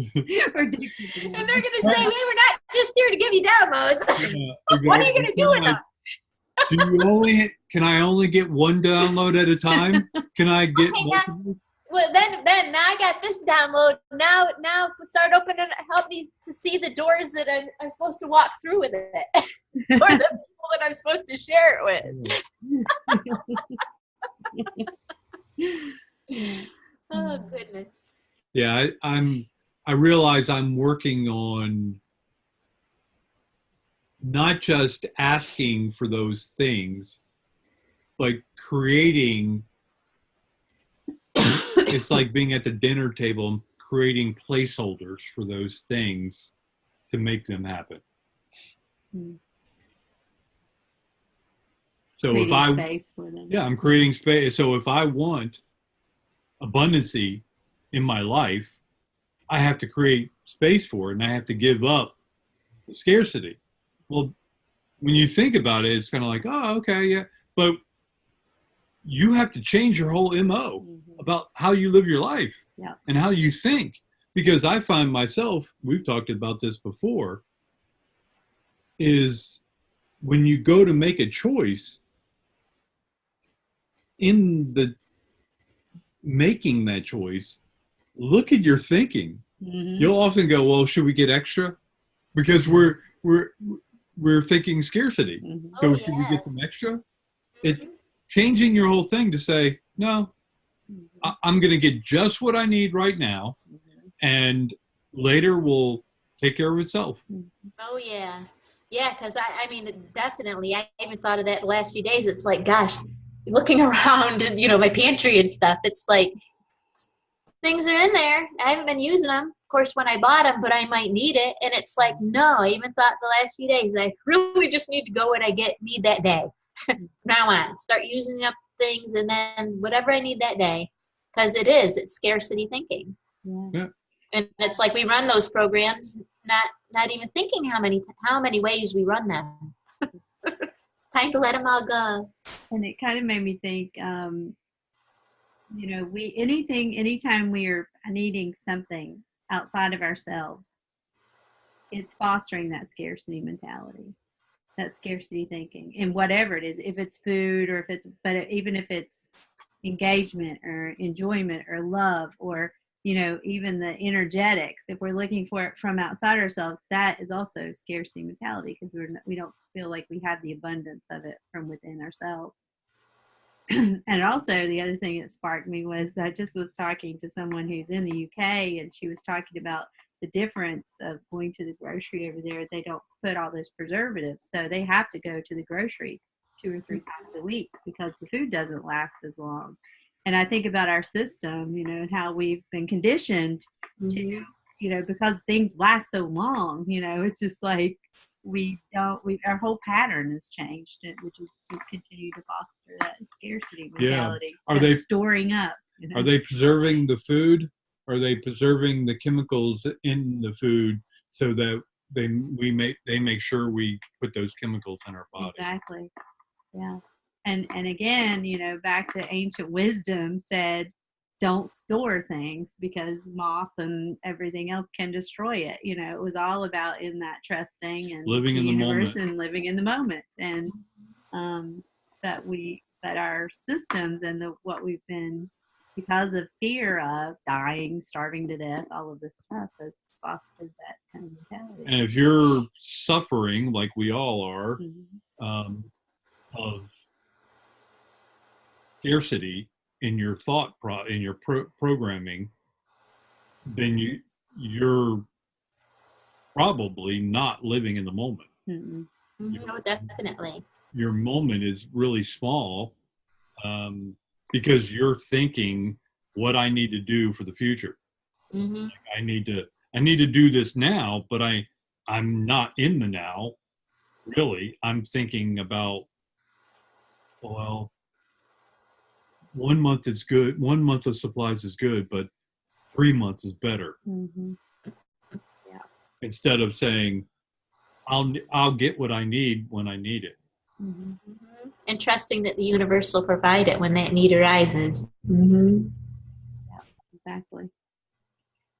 Speaker 3: they're going to say, hey, we're not just here to give you downloads. Exactly. What are you going to do with them?
Speaker 2: Can I only get one download at a time? Can I get multiple?
Speaker 3: Well, then now I got this download. Now start opening, help me to see the doors that I'm supposed to walk through with it, or the people that I'm supposed to share it with. Oh goodness.
Speaker 2: Yeah, I realize I'm working on not just asking for those things, but creating. It's like being at the dinner table and creating placeholders for those things to make them happen. So
Speaker 1: creating space for them.
Speaker 2: Yeah, I'm creating space. So if I want abundancy in my life, I have to create space for it, and I have to give up the scarcity. Well, when you think about it, it's kind of like, oh, okay, yeah. But you have to change your whole MO about how you live your life and how you think. Because I find myself, we've talked about this before, is when you go to make a choice, in the making that choice, look at your thinking. You'll often go, well, should we get extra? Because we're thinking scarcity. So should we get some extra? It changing your whole thing to say, no, I'm going to get just what I need right now, and later will take care of itself.
Speaker 3: Oh, yeah. Yeah, because I mean, definitely. I even thought of that the last few days. It's like, gosh, looking around and, my pantry and stuff, it's like things are in there. I haven't been using them, of course, when I bought them, but I might need it. And it's like, no, I even thought the last few days, I really just need to go what I need that day. Now on, start using up things and then whatever I need that day. Because it's scarcity thinking.
Speaker 2: Yeah.
Speaker 3: And it's like we run those programs, not even thinking how many ways we run them. It's time to let them all go.
Speaker 1: And it kind of made me think, anytime we are needing something outside of ourselves, it's fostering that scarcity mentality, that scarcity thinking, and whatever it is, if it's food or even if it's engagement or enjoyment or love or even the energetics, if we're looking for it from outside ourselves, that is also scarcity mentality, because we don't feel like we have the abundance of it from within ourselves. And also the other thing that sparked me was I just was talking to someone who's in the UK, and she was talking about the difference of going to the grocery over there. They don't put all those preservatives, so they have to go to the grocery 2 or 3 times a week because the food doesn't last as long. And I think about our system, and how we've been conditioned to, because things last so long, it's just like our whole pattern has changed, which is just continue to foster that scarcity mentality.
Speaker 2: Are they
Speaker 1: storing up?
Speaker 2: Are they preserving the food? Are they preserving the chemicals in the food so that they make sure we put those chemicals in our body?
Speaker 1: Exactly. Yeah. And again, back to ancient wisdom said, don't store things because moth and everything else can destroy it. It was all about in that trusting and
Speaker 2: living in the
Speaker 1: universe
Speaker 2: moment
Speaker 1: and living in the moment. And that our systems and what we've been, because of fear of dying, starving to death, all of this stuff has fostered that kind of mentality.
Speaker 2: And if you're suffering like we all are, of scarcity in your in your programming, then you're probably not living in the moment.
Speaker 3: No, definitely.
Speaker 2: Your moment is really small because you're thinking what I need to do for the future. Like I need to do this now, but I'm not in the now. Really, I'm thinking about, well, 1 month is good. 1 month of supplies is good, but 3 months is better.
Speaker 1: Yeah.
Speaker 2: Instead of saying, I'll get what I need when I need it.
Speaker 3: And trusting that the universe will provide it when that need arises.
Speaker 1: Yeah, exactly.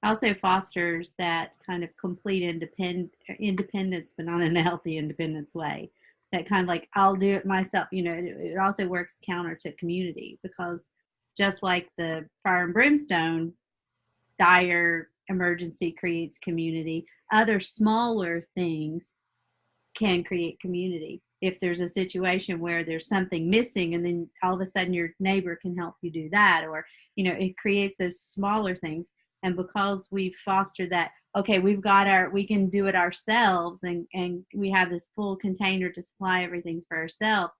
Speaker 1: Also fosters that kind of complete independence, but not in a healthy independence way. That kind of like, I'll do it myself. It also works counter to community, because just like the fire and brimstone, dire emergency creates community. Other smaller things can create community. If there's a situation where there's something missing and then all of a sudden your neighbor can help you do that, or, it creates those smaller things. And because we've fostered that, okay, we can do it ourselves, and we have this full container to supply everything for ourselves.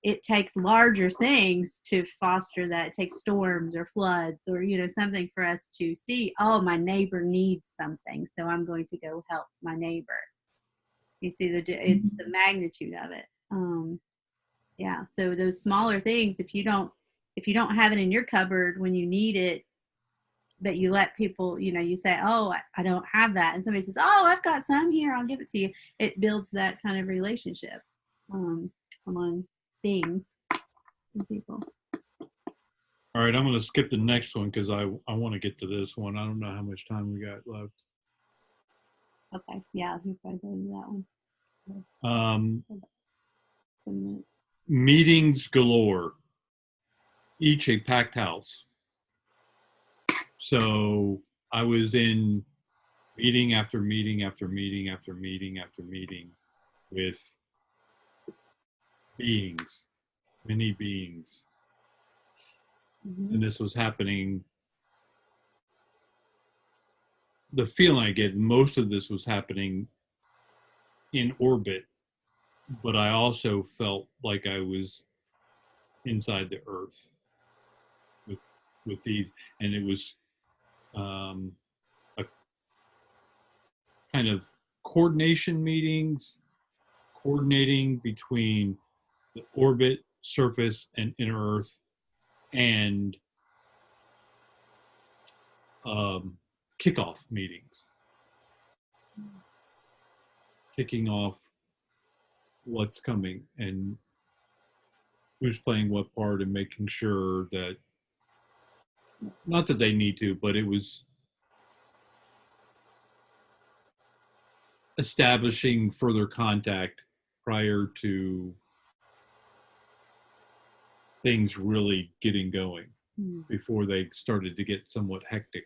Speaker 1: It takes larger things to foster that. It takes storms or floods or, something for us to see, oh, my neighbor needs something, so I'm going to go help my neighbor. You see, it's the magnitude of it. Yeah. So those smaller things, if you don't have it in your cupboard when you need it, but you let people, you say, oh, I don't have that. And somebody says, oh, I've got some here. I'll give it to you. It builds that kind of relationship among things and people.
Speaker 2: All right, I'm going to skip the next one because I want to get to this one. I don't know how much time we got left.
Speaker 1: Okay, yeah, you probably go to that one.
Speaker 2: Meetings galore, each a packed house. So I was in meeting after meeting after meeting after meeting after meeting with beings, many beings. And this was happening. The feeling I get, most of this was happening in orbit, but I also felt like I was inside the earth with these, and it was a kind of coordination meetings, coordinating between the orbit, surface, and inner earth, and kickoff meetings, kicking off what's coming and who's playing what part, and making sure that, not that they need to, but it was establishing further contact prior to things really getting going, before they started to get somewhat hectic.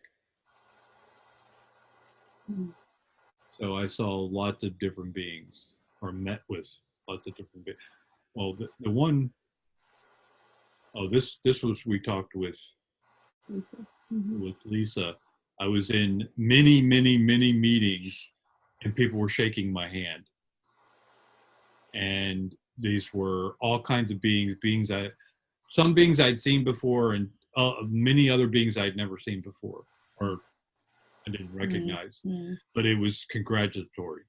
Speaker 2: So I saw lots of different beings, or met with lots of different beings. Well, the one, this was, we talked with Lisa. I was in many meetings, and people were shaking my hand. And these were all kinds of beings, some beings I'd seen before, and many other beings I'd never seen before, or I didn't recognize. But it was congratulatory.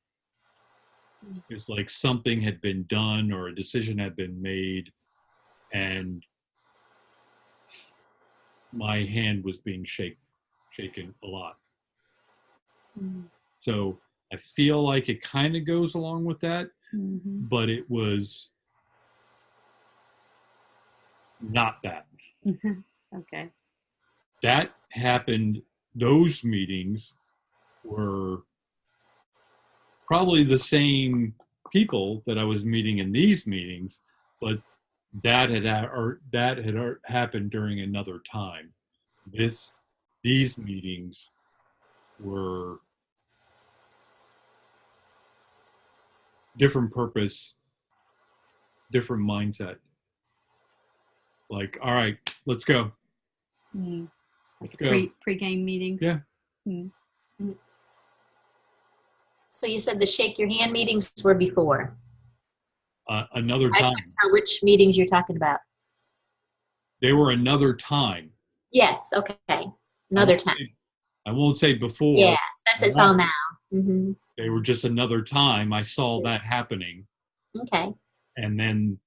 Speaker 2: It's like something had been done, or a decision had been made, and my hand was being shaken a lot. So I feel like it kind of goes along with that, but it was not that.
Speaker 1: Okay.
Speaker 2: That happened. Those meetings were probably the same people that I was meeting in these meetings, but that had happened during another time. These meetings were different purpose, different mindset. Like, all right, let's go.
Speaker 1: Like pre-game meetings.
Speaker 2: Yeah.
Speaker 3: So you said the shake your hand meetings were before.
Speaker 2: Another
Speaker 3: I
Speaker 2: time.
Speaker 3: can't tell which meetings you're talking about.
Speaker 2: They were another time.
Speaker 3: Yes. Okay. Another time.
Speaker 2: I won't say before.
Speaker 3: Yeah, since it's all now.
Speaker 2: They were just another time. I saw that happening.
Speaker 3: Okay.
Speaker 2: And then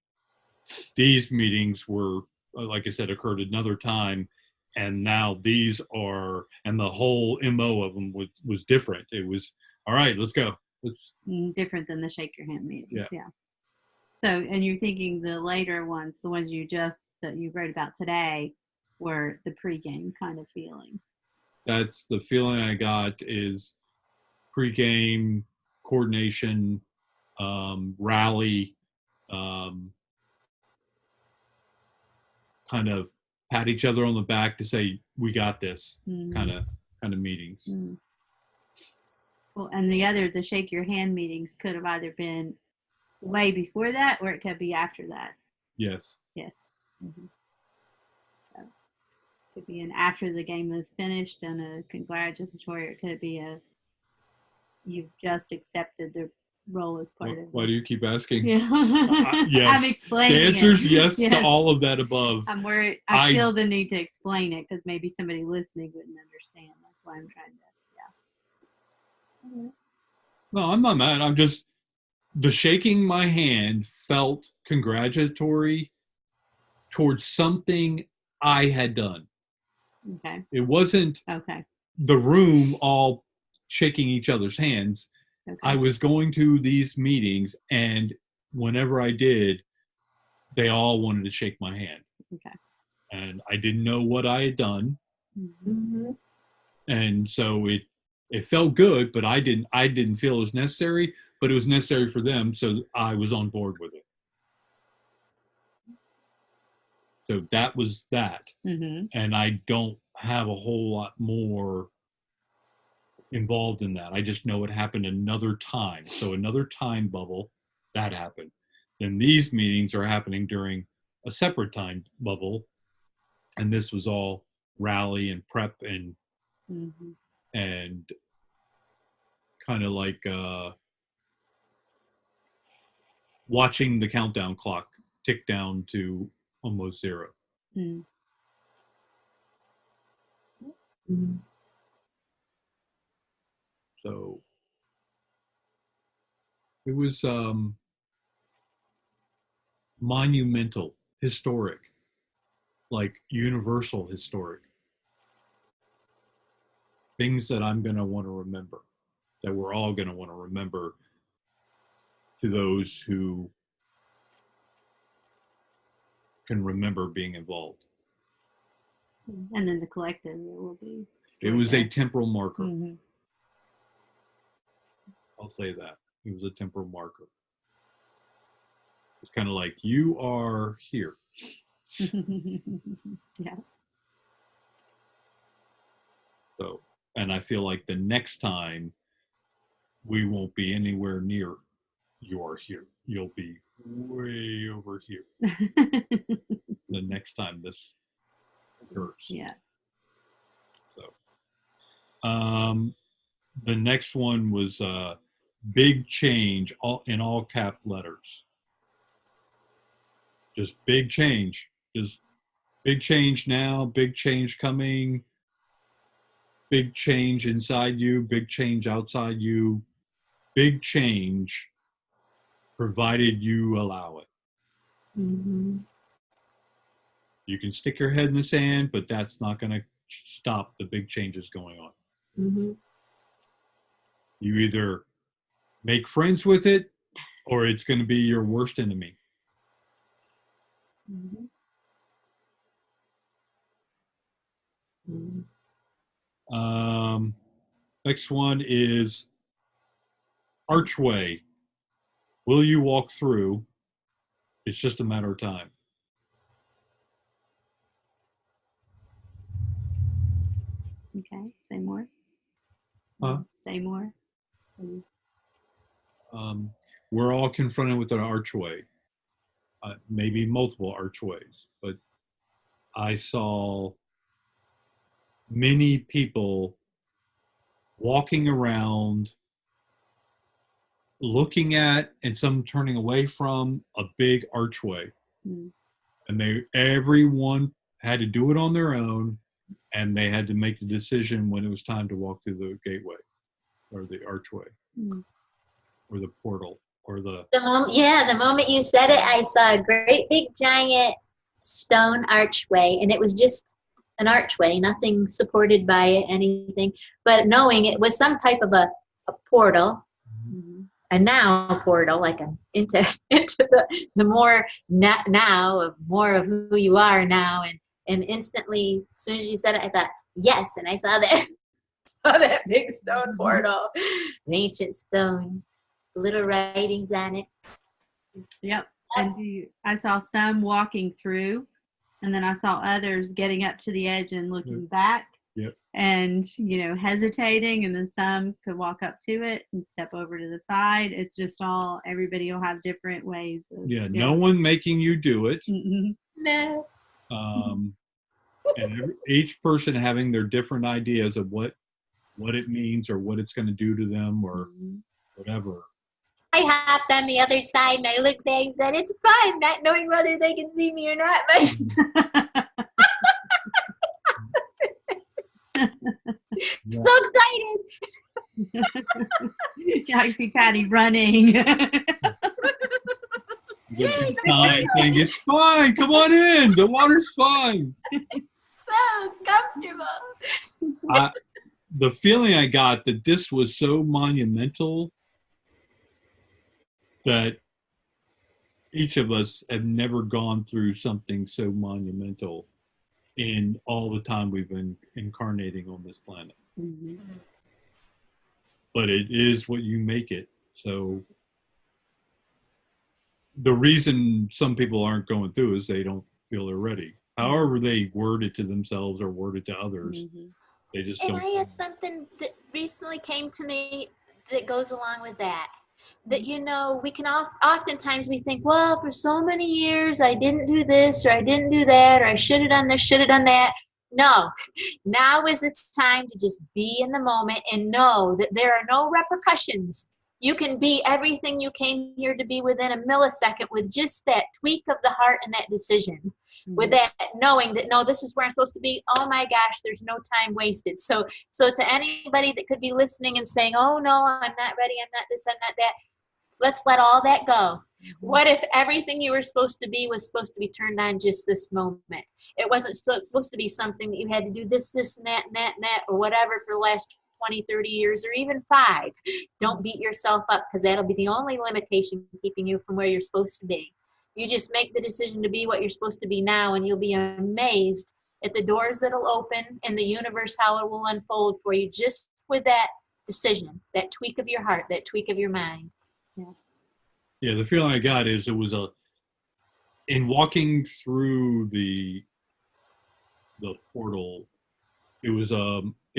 Speaker 2: these meetings were, like I said, occurred another time. And now these are, and the whole MO of them was different. It was, all right, let's go.
Speaker 1: Different than the shake your hand meetings. Yeah. So, and you're thinking the later ones, the ones that you wrote about today, were the pregame kind of feeling.
Speaker 2: That's the feeling I got, is pregame coordination, rally, kind of pat each other on the back to say, we got this, kind of meetings.
Speaker 1: Well, and the shake your hand meetings could have either been way before that, or it could be after that.
Speaker 2: Yes.
Speaker 1: So, could be an after the game was finished and a congratulatory, or it could be you've just accepted the role as part of it.
Speaker 2: Why do you keep asking?
Speaker 1: Yeah.
Speaker 2: Yes.
Speaker 1: I'm explaining
Speaker 2: the answer is
Speaker 1: yes
Speaker 2: to all of that above.
Speaker 1: I'm worried. I feel the need to explain it because maybe somebody listening wouldn't understand. That's why I'm trying to,
Speaker 2: No, I'm not mad. I'm just, the shaking my hand felt congratulatory towards something I had done.
Speaker 1: Okay.
Speaker 2: It wasn't
Speaker 1: Okay.
Speaker 2: the room all shaking each other's hands.
Speaker 1: Okay.
Speaker 2: I was going to these meetings, and whenever I did, they all wanted to shake my hand.
Speaker 1: Okay.
Speaker 2: And I didn't know what I had done.
Speaker 3: Mm-hmm.
Speaker 2: And so it felt good, but I didn't feel it was necessary, but it was necessary for them, so I was on board with it. So that was that.
Speaker 1: Mm-hmm.
Speaker 2: And I don't have a whole lot more involved in that. I just know it happened another time. So another time bubble, that happened. Then these meetings are happening during a separate time bubble, and this was all rally and prep and
Speaker 1: Mm-hmm.
Speaker 2: and kind of like watching the countdown clock tick down to almost zero.
Speaker 1: Mm-hmm.
Speaker 3: Mm-hmm.
Speaker 2: So it was monumental, historic, like universal historic. Things that I'm going to want to remember, that we're all going to want to remember to those who can remember being involved.
Speaker 1: And then the collective, it will be.
Speaker 2: It was
Speaker 1: there.
Speaker 2: a temporal marker.
Speaker 1: Mm-hmm.
Speaker 2: I'll say that. It was a temporal marker. It's kind of like, you are here.
Speaker 1: Yeah.
Speaker 2: So, and I feel like the next time we won't be anywhere near you are here. You'll be way over here the next time this occurs.
Speaker 1: Yeah.
Speaker 2: So, the next one was big change, all in all cap letters. Just big change. Just big change now, big change coming, big change inside you, big change outside you, big change provided you allow it.
Speaker 3: Mm-hmm.
Speaker 2: You can stick your head in the sand, but that's not going to stop the big changes going on.
Speaker 3: Mm-hmm.
Speaker 2: You either make friends with it, or it's going to be your worst enemy.
Speaker 1: Mm-hmm.
Speaker 2: Next one is Archway. Will you walk through? It's just a matter of time.
Speaker 1: Okay. Say more.
Speaker 2: Huh?
Speaker 1: Say more.
Speaker 2: We're all confronted with an archway, maybe multiple archways, but I saw many people walking around, looking at, and some turning away from a big archway.
Speaker 1: Mm.
Speaker 2: And everyone had to do it on their own, and they had to make the decision when it was time to walk through the gateway or the archway or the portal or the
Speaker 3: moment you said it, I saw a great big giant stone archway, and it was just an archway, nothing supported by it, anything, but knowing it was some type of a portal, a now portal, like into the more now of more of who you are now, and instantly, as soon as you said it, I thought yes, and I saw that big stone portal, ancient stone, little writings on it.
Speaker 1: Yep. And I saw some walking through, and then I saw others getting up to the edge and looking back.
Speaker 2: Yep.
Speaker 1: And, hesitating, and then some could walk up to it and step over to the side. It's just everybody will have different ways.
Speaker 2: No one making you do it.
Speaker 1: Mm-mm.
Speaker 3: No.
Speaker 2: And each person having their different ideas of what it means or what it's going to do to them or whatever.
Speaker 3: I hopped on the other side and I looked back and said, it's fun, not knowing whether they can see me or not. But so excited.
Speaker 1: I see Patty running.
Speaker 2: It's fine. Come on in. The water's fine.
Speaker 3: So so comfortable.
Speaker 2: The feeling I got that this was so monumental that each of us have never gone through something so monumental in all the time we've been incarnating on this planet.
Speaker 1: Mm-hmm.
Speaker 2: But it is what you make it. So the reason some people aren't going through is they don't feel they're ready. However they word it to themselves or word it to others,
Speaker 1: Mm-hmm.
Speaker 2: they just
Speaker 3: And
Speaker 2: don't.
Speaker 3: I have something that recently came to me that goes along with that. That, you know, we can oftentimes we think, well, for so many years I didn't do this or I didn't do that or I should have done this, should have done that. No, now is the time to just be in the moment and know that there are no repercussions. You can be everything you came here to be within a millisecond with just that tweak of the heart and that decision.
Speaker 1: Mm-hmm.
Speaker 3: With that knowing that, no, this is where I'm supposed to be. Oh my gosh, there's no time wasted. So to anybody that could be listening and saying, oh no, I'm not ready, I'm not this, I'm not that, let's let all that go. What if everything you were supposed to be was supposed to be turned on just this moment? It wasn't supposed to be something that you had to do this, and that, and that, and that, or whatever for the last 20, 30 years, or even 5. Don't beat yourself up, because that'll be the only limitation keeping you from where you're supposed to be. You just make the decision to be what you're supposed to be now, and you'll be amazed at the doors that'll open and the universe, how it will unfold for you just with that decision, that tweak of your heart, that tweak of your mind.
Speaker 2: Yeah, the feeling I got is it was in walking through the portal, it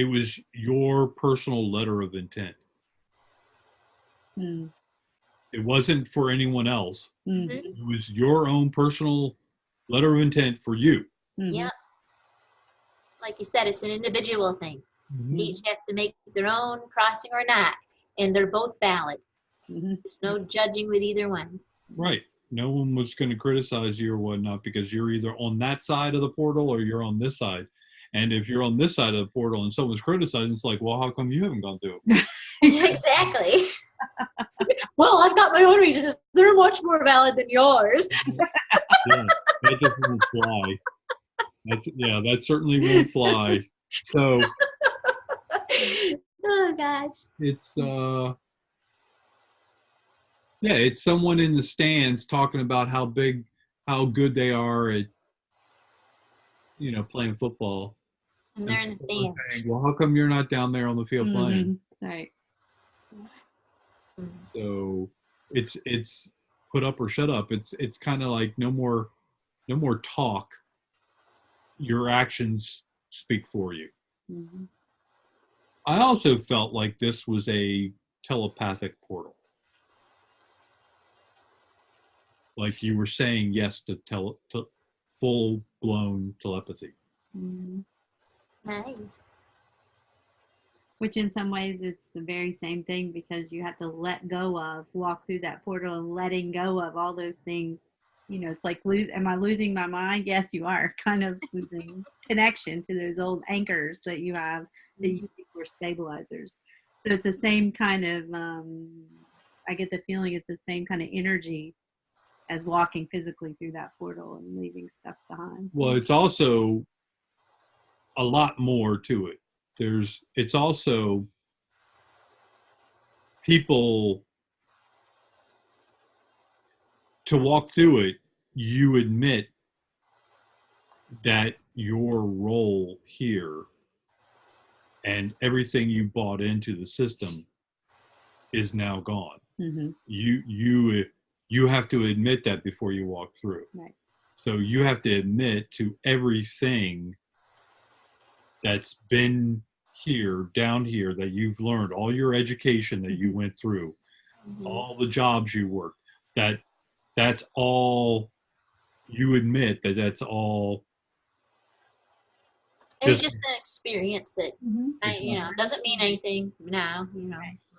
Speaker 2: was your personal letter of intent.
Speaker 1: Mm.
Speaker 2: It wasn't for anyone else.
Speaker 1: Mm-hmm.
Speaker 2: It was your own personal letter of intent for you.
Speaker 1: Mm-hmm.
Speaker 3: Yep. Like you said, it's an individual thing.
Speaker 2: Mm-hmm.
Speaker 3: They each have to make their own crossing or not, and they're both valid.
Speaker 1: Mm-hmm.
Speaker 3: There's no judging with either one.
Speaker 2: Right. No one was going to criticize you or whatnot because you're either on that side of the portal or you're on this side. And if you're on this side of the portal and someone's criticizing, it's like, well, how come you haven't gone through it?
Speaker 3: Exactly. Well, I've got my own reasons. They're much more valid than yours.
Speaker 2: Yeah, that just won't fly. That certainly won't fly. So
Speaker 3: Oh gosh.
Speaker 2: it's it's someone in the stands talking about how good they are at playing football.
Speaker 3: And they're in the stands.
Speaker 2: Saying, well, how come you're not down there on the field playing?
Speaker 1: Right.
Speaker 2: So it's put up or shut up. It's kind of like no more talk. Your actions speak for you.
Speaker 1: Mm-hmm.
Speaker 2: I also felt like this was a telepathic portal. Like you were saying yes to full-blown telepathy.
Speaker 1: Mm-hmm.
Speaker 3: Nice.
Speaker 1: Which in some ways it's the very same thing, because you have to walk through that portal and letting go of all those things. It's like, am I losing my mind? Yes, you are kind of losing connection to those old anchors that you have that you think were stabilizers. So it's the same kind of, I get the feeling it's the same kind of energy as walking physically through that portal and leaving stuff behind.
Speaker 2: Well, it's also a lot more to it. It's also people, to walk through it, you admit that your role here and everything you bought into the system is now gone.
Speaker 1: Mm-hmm.
Speaker 2: You have to admit that before you walk through.
Speaker 1: Right.
Speaker 2: So you have to admit to everything that's been down here, that you've learned, all your education that you went through, all the jobs you worked, that's all, you admit that's all.
Speaker 3: It was just an experience that,
Speaker 1: Mm-hmm.
Speaker 3: doesn't mean anything now,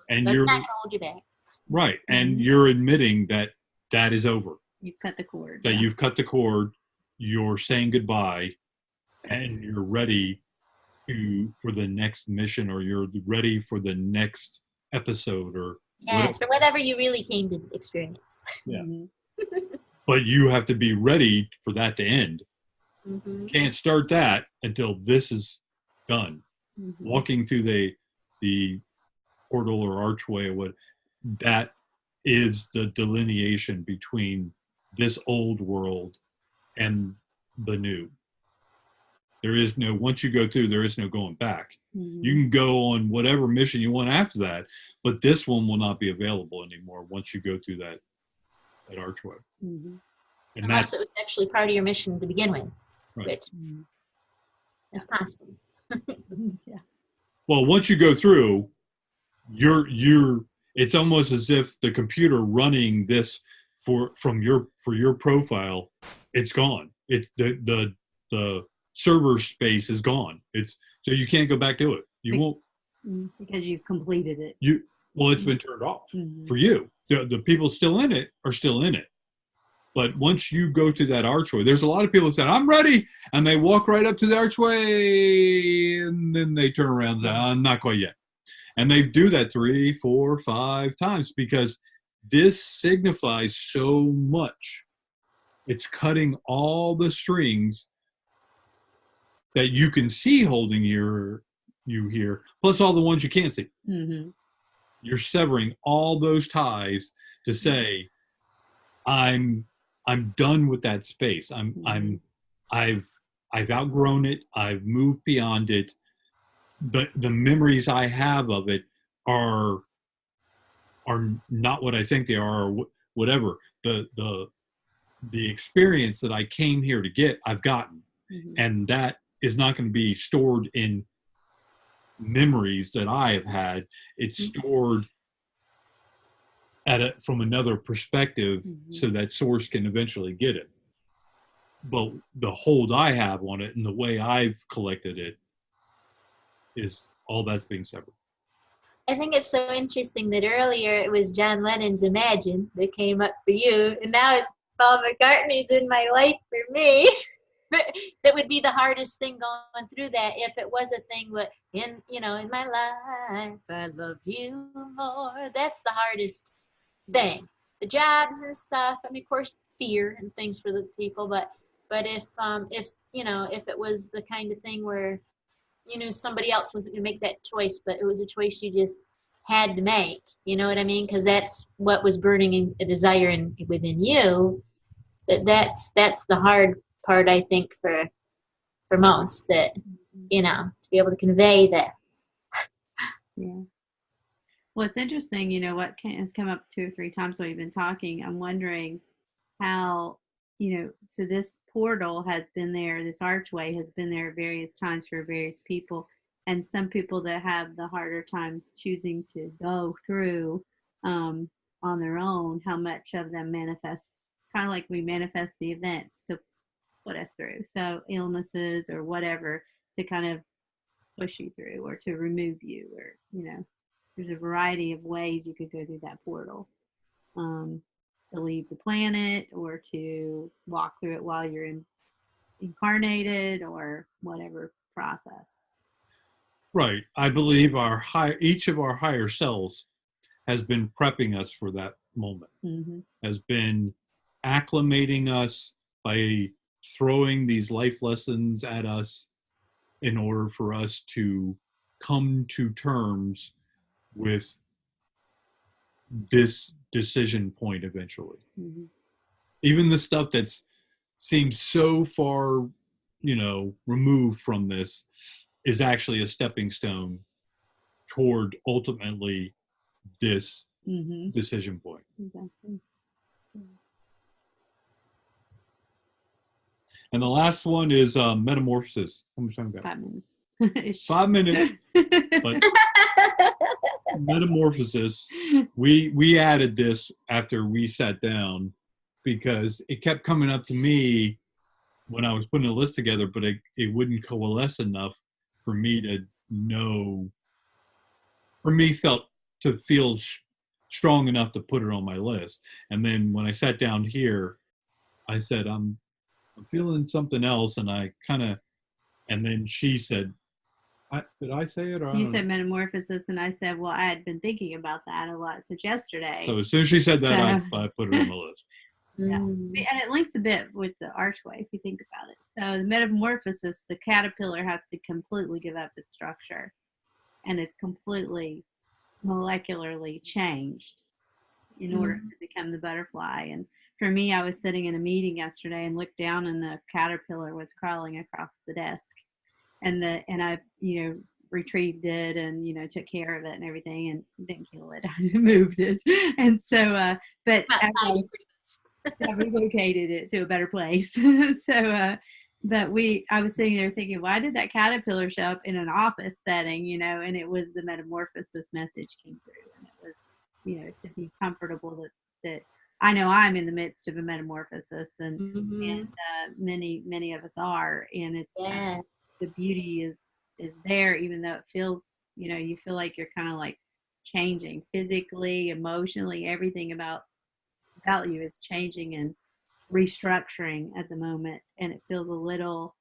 Speaker 2: And
Speaker 3: that's
Speaker 2: you're
Speaker 3: not going to hold you back.
Speaker 2: right. And you're admitting that is over.
Speaker 1: You've cut the cord.
Speaker 2: That you've cut the cord, you're saying goodbye, and you're ready for the next mission, or you're ready for the next episode, or
Speaker 3: yes, for whatever you really came to experience.
Speaker 2: Yeah.
Speaker 1: Mm-hmm.
Speaker 2: But you have to be ready for that to end.
Speaker 3: Mm-hmm.
Speaker 2: Can't start that until this is done.
Speaker 1: Mm-hmm.
Speaker 2: Walking through the portal or archway or what, that is the delineation between this old world and the new. There is no, once you go through, there is no going back.
Speaker 1: Mm-hmm.
Speaker 2: You can go on whatever mission you want after that, but this one will not be available anymore once you go through that archway.
Speaker 1: Mm-hmm.
Speaker 2: And
Speaker 3: Unless
Speaker 2: that's
Speaker 3: it was actually part of your mission to begin with,
Speaker 2: right.
Speaker 3: which is possible.
Speaker 1: Yeah.
Speaker 2: Well, once you go through, you're it's almost as if the computer running this for your profile, it's gone. It's the server space is gone. It's so you can't go back to it. You won't.
Speaker 1: Because you've completed it.
Speaker 2: Well, it's been turned off
Speaker 1: Mm-hmm.
Speaker 2: for you. The people still in it are still in it. But once you go to that archway, there's a lot of people that say, I'm ready. And they walk right up to the archway. And then they turn around and say, I'm not quite yet. And they do that 3, 4, 5 times because this signifies so much. It's cutting all the strings that you can see holding you here, plus all the ones you can't see.
Speaker 1: Mm-hmm.
Speaker 2: You're severing all those ties to say, I'm done with that space. I've outgrown it. I've moved beyond it. But the memories I have of it are not what I think they are, or whatever. The experience that I came here to get, I've gotten, and that is not going to be stored in memories that I have had. It's stored from another perspective, so that source can eventually get it. But the hold I have on it and the way I've collected it is all that's being severed.
Speaker 3: I think it's so interesting that earlier it was John Lennon's Imagine that came up for you, and now it's Paul McCartney's In My Life for me. That would be the hardest thing going through that if it was a thing with in my life I love you more. That's the hardest thing. The jobs and stuff. I mean, of course, fear and things for the people, but if it was the kind of thing where you knew somebody else wasn't going to make that choice, but it was a choice you just had to make. You know what I mean? Because that's what was burning in a desire within you. That's the hard part, I think, for most, that to be able to convey that.
Speaker 1: Yeah. Well, it's interesting. What has come up 2 or 3 times while you've been talking. I'm wondering how. So this portal has been there, this archway has been there various times for various people, and some people that have the harder time choosing to go through on their own, how much of them manifest, kind of like we manifest the events to put us through. So illnesses or whatever to kind of push you through or to remove you, or, there's a variety of ways you could go through that portal. To leave the planet or to walk through it while you're incarnated or whatever process.
Speaker 2: Right. I believe each of our higher selves has been prepping us for that moment, has been acclimating us by throwing these life lessons at us in order for us to come to terms with this decision point eventually. Even the stuff that's seems so far, removed from this is actually a stepping stone toward ultimately this decision point.
Speaker 1: Exactly.
Speaker 2: And the last one is Metamorphosis. How much time we got?
Speaker 1: 5 minutes.
Speaker 2: 5 minutes. But Metamorphosis, we added this after we sat down because it kept coming up to me when I was putting a list together, but it wouldn't coalesce enough for me to know, feel strong enough to put it on my list. And then when I sat down here, I said, I'm feeling something else, and and then she said, did I say it? Or
Speaker 1: You said Metamorphosis, and I said, well, I had been thinking about that a lot since yesterday.
Speaker 2: So as soon as she said that, I put it on the list.
Speaker 1: Yeah.
Speaker 3: Mm.
Speaker 1: And it links a bit with the archway if you think about it. So the metamorphosis, the caterpillar has to completely give up its structure, and it's completely molecularly changed in order
Speaker 3: Mm.
Speaker 1: to become the butterfly. And for me, I was sitting in a meeting yesterday and looked down, and the caterpillar was crawling across the desk, and I retrieved it and took care of it and everything, and didn't kill it. I moved it, and so but as I
Speaker 3: Outside,
Speaker 1: I relocated it to a better place. But I was sitting there thinking, why did that caterpillar show up in an office setting, and it was the metamorphosis message came through, and it was, to be comfortable that I know I'm in the midst of a metamorphosis, and
Speaker 3: Mhm.
Speaker 1: many of us are, and it's
Speaker 3: Yes.
Speaker 1: the beauty is there, even though it feels, you feel like you're kind of like changing physically, emotionally, everything about you is changing and restructuring at the moment, and it feels a little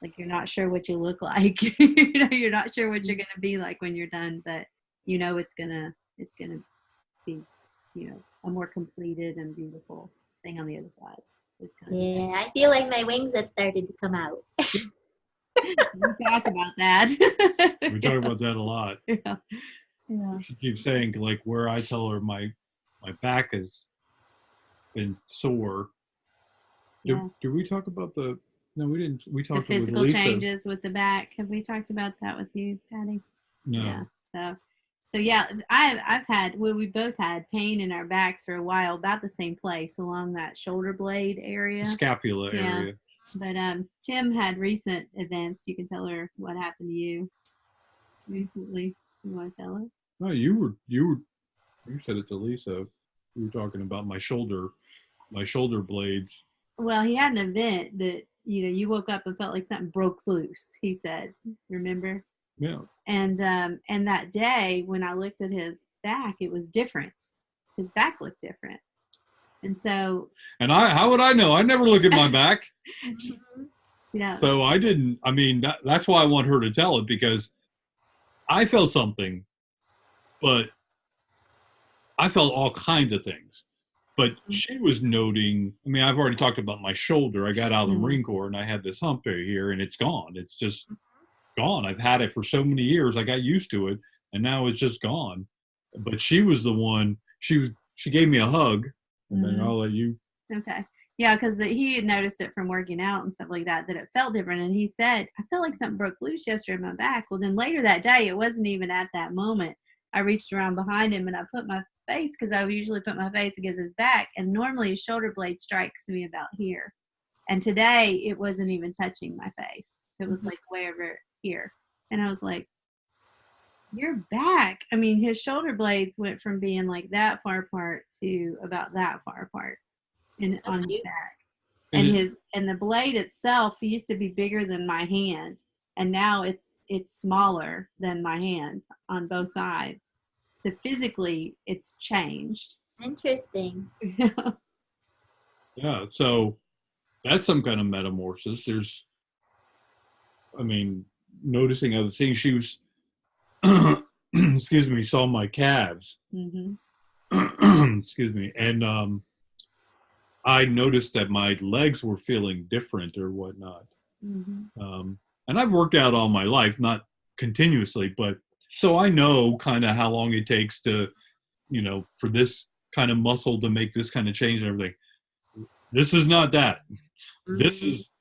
Speaker 1: like you're not sure what you look like. You're not sure what you're going to be like when you're done, but it's gonna be a more completed and beautiful thing on the other side. It's kind of
Speaker 3: Yeah, I feel like my wings have started to come out.
Speaker 1: we talk about that.
Speaker 2: We talk about that a lot.
Speaker 1: Yeah. Yeah.
Speaker 2: She keeps saying, like, where I tell her my back has been sore.
Speaker 1: Yeah.
Speaker 2: Did we talk about the? No, we didn't. We
Speaker 1: The
Speaker 2: talked with
Speaker 1: physical
Speaker 2: Lisa.
Speaker 1: changes with the back. Have we talked about that with you, Patty?
Speaker 2: No.
Speaker 1: Yeah. So yeah, I've had we both had pain in our backs for a while, about the same place along that shoulder blade area.
Speaker 2: Scapula area.
Speaker 1: But Tim had recent events. You can tell her what happened to you recently. You want to tell her?
Speaker 2: No, you said it to Lisa. We were talking about my shoulder blades.
Speaker 1: Well, he had an event that you woke up and felt like something broke loose. He said, "Remember?"
Speaker 2: Yeah.
Speaker 1: And that day when I looked at his back, it was different. His back looked different, and so.
Speaker 2: And how would I know? I never look at my back.
Speaker 1: Yeah.
Speaker 2: So I didn't. I mean, that's why I want her to tell it, because I felt something, but I felt all kinds of things. But she was noting, I mean, I've already talked about my shoulder. I got out of the Marine Corps and I had this hump here, and it's gone. It's just gone. I've had it for so many years. I got used to it, and now it's just gone. But she was the one, she gave me a hug, and then I'll let you.
Speaker 1: Okay. Yeah, because he had noticed it from working out and stuff like that it felt different. And he said, I felt like something broke loose yesterday in my back. Well, then later that day, it wasn't even at that moment. I reached around behind him and I put my face, because I would usually put my face against his back. And normally his shoulder blade strikes me about here. And today it wasn't even touching my face. So it was like way over here. And I was like, your back. I mean, his shoulder blades went from being like that far apart to about that far apart. On his back, and the blade itself used to be bigger than my hand, and now it's smaller than my hand on both sides. So physically, it's changed.
Speaker 3: Interesting.
Speaker 2: Yeah, so that's some kind of metamorphosis. There's, I mean, noticing other things. She was, excuse me, saw my calves. Excuse me, and I noticed that my legs were feeling different or whatnot. And I've worked out all my life, not continuously, but so I know kind of how long it takes to, for this kind of muscle to make this kind of change and everything. This is not that. This is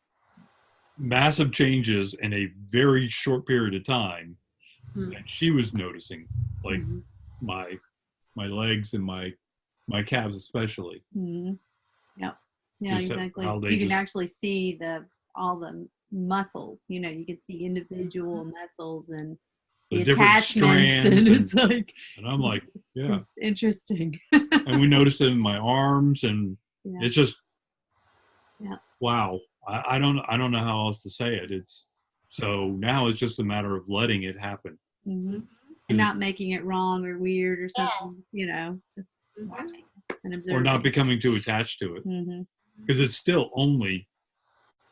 Speaker 2: massive changes in a very short period of time. And she was noticing, like my legs and my calves especially.
Speaker 1: Yeah, exactly. You can actually see all the muscles. You can see individual muscles and the attachments, and it's like. And
Speaker 2: I'm like, yeah,
Speaker 1: it's interesting.
Speaker 2: And we noticed it in my arms, and it's just, wow. I don't know how else to say it. It's so now it's just a matter of letting it happen,
Speaker 1: and not making it wrong or weird or something. Just watching and observing,
Speaker 2: or not becoming too attached to it. Because it's still only,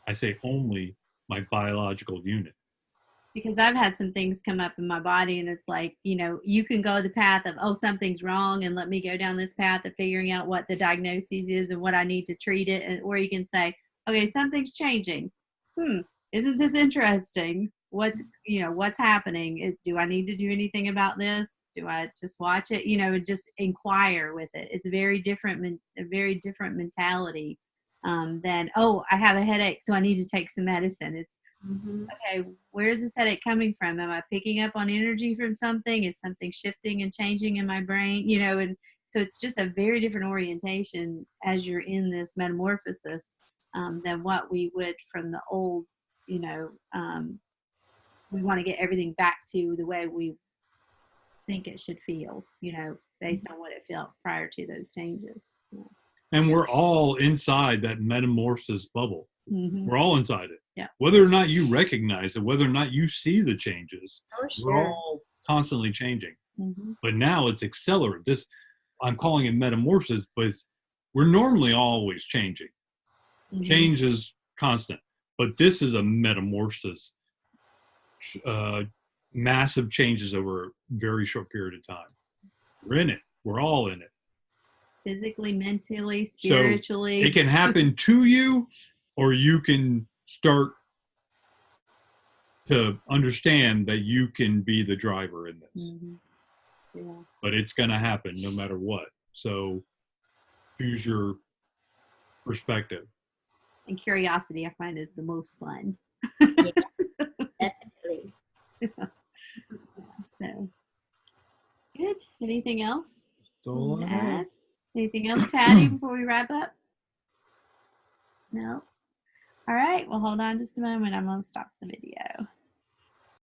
Speaker 2: I say only, my biological unit.
Speaker 1: Because I've had some things come up in my body, and it's like, you know, you can go the path of, oh, something's wrong, and let me go down this path of figuring out what the diagnosis is and what I need to treat it. And, or you can say, okay, something's changing. Isn't this interesting? What's happening? Do I need to do anything about this? Do I just watch it? You know, and just inquire with it. It's a very different mentality than, oh, I have a headache, so I need to take some medicine. It's, okay, where's this headache coming from? Am I picking up on energy from something? Is something shifting and changing in my brain? You know, and so it's just a very different orientation as you're in this metamorphosis than what we would from the old, you know, we want to get everything back to the way we think it should feel, you know, based on what it felt prior to those changes. Yeah.
Speaker 2: And we're all inside that metamorphosis bubble.
Speaker 1: Mm-hmm.
Speaker 2: We're all inside it.
Speaker 1: Yeah.
Speaker 2: Whether or not you recognize it, whether or not you see the changes,
Speaker 3: For sure.
Speaker 2: we're all constantly changing.
Speaker 1: Mm-hmm.
Speaker 2: But now it's accelerate. This, I'm calling it metamorphosis, but we're normally always changing.
Speaker 1: Mm-hmm.
Speaker 2: Change is constant. But this is a metamorphosis, massive changes over a very short period of time. We're in it. We're all in it.
Speaker 1: Physically, mentally, spiritually.
Speaker 2: So it can happen to you, or you can start to understand that you can be the driver in this.
Speaker 1: Mm-hmm. Yeah.
Speaker 2: But it's going to happen no matter what. So choose your perspective.
Speaker 1: And curiosity, I find, is the most fun.
Speaker 3: Yes, definitely.
Speaker 1: So, good. Anything else?
Speaker 2: So,
Speaker 1: to add? Anything else, Patty, before we wrap up? No? All right. Well, hold on just a moment. I'm going to stop the video.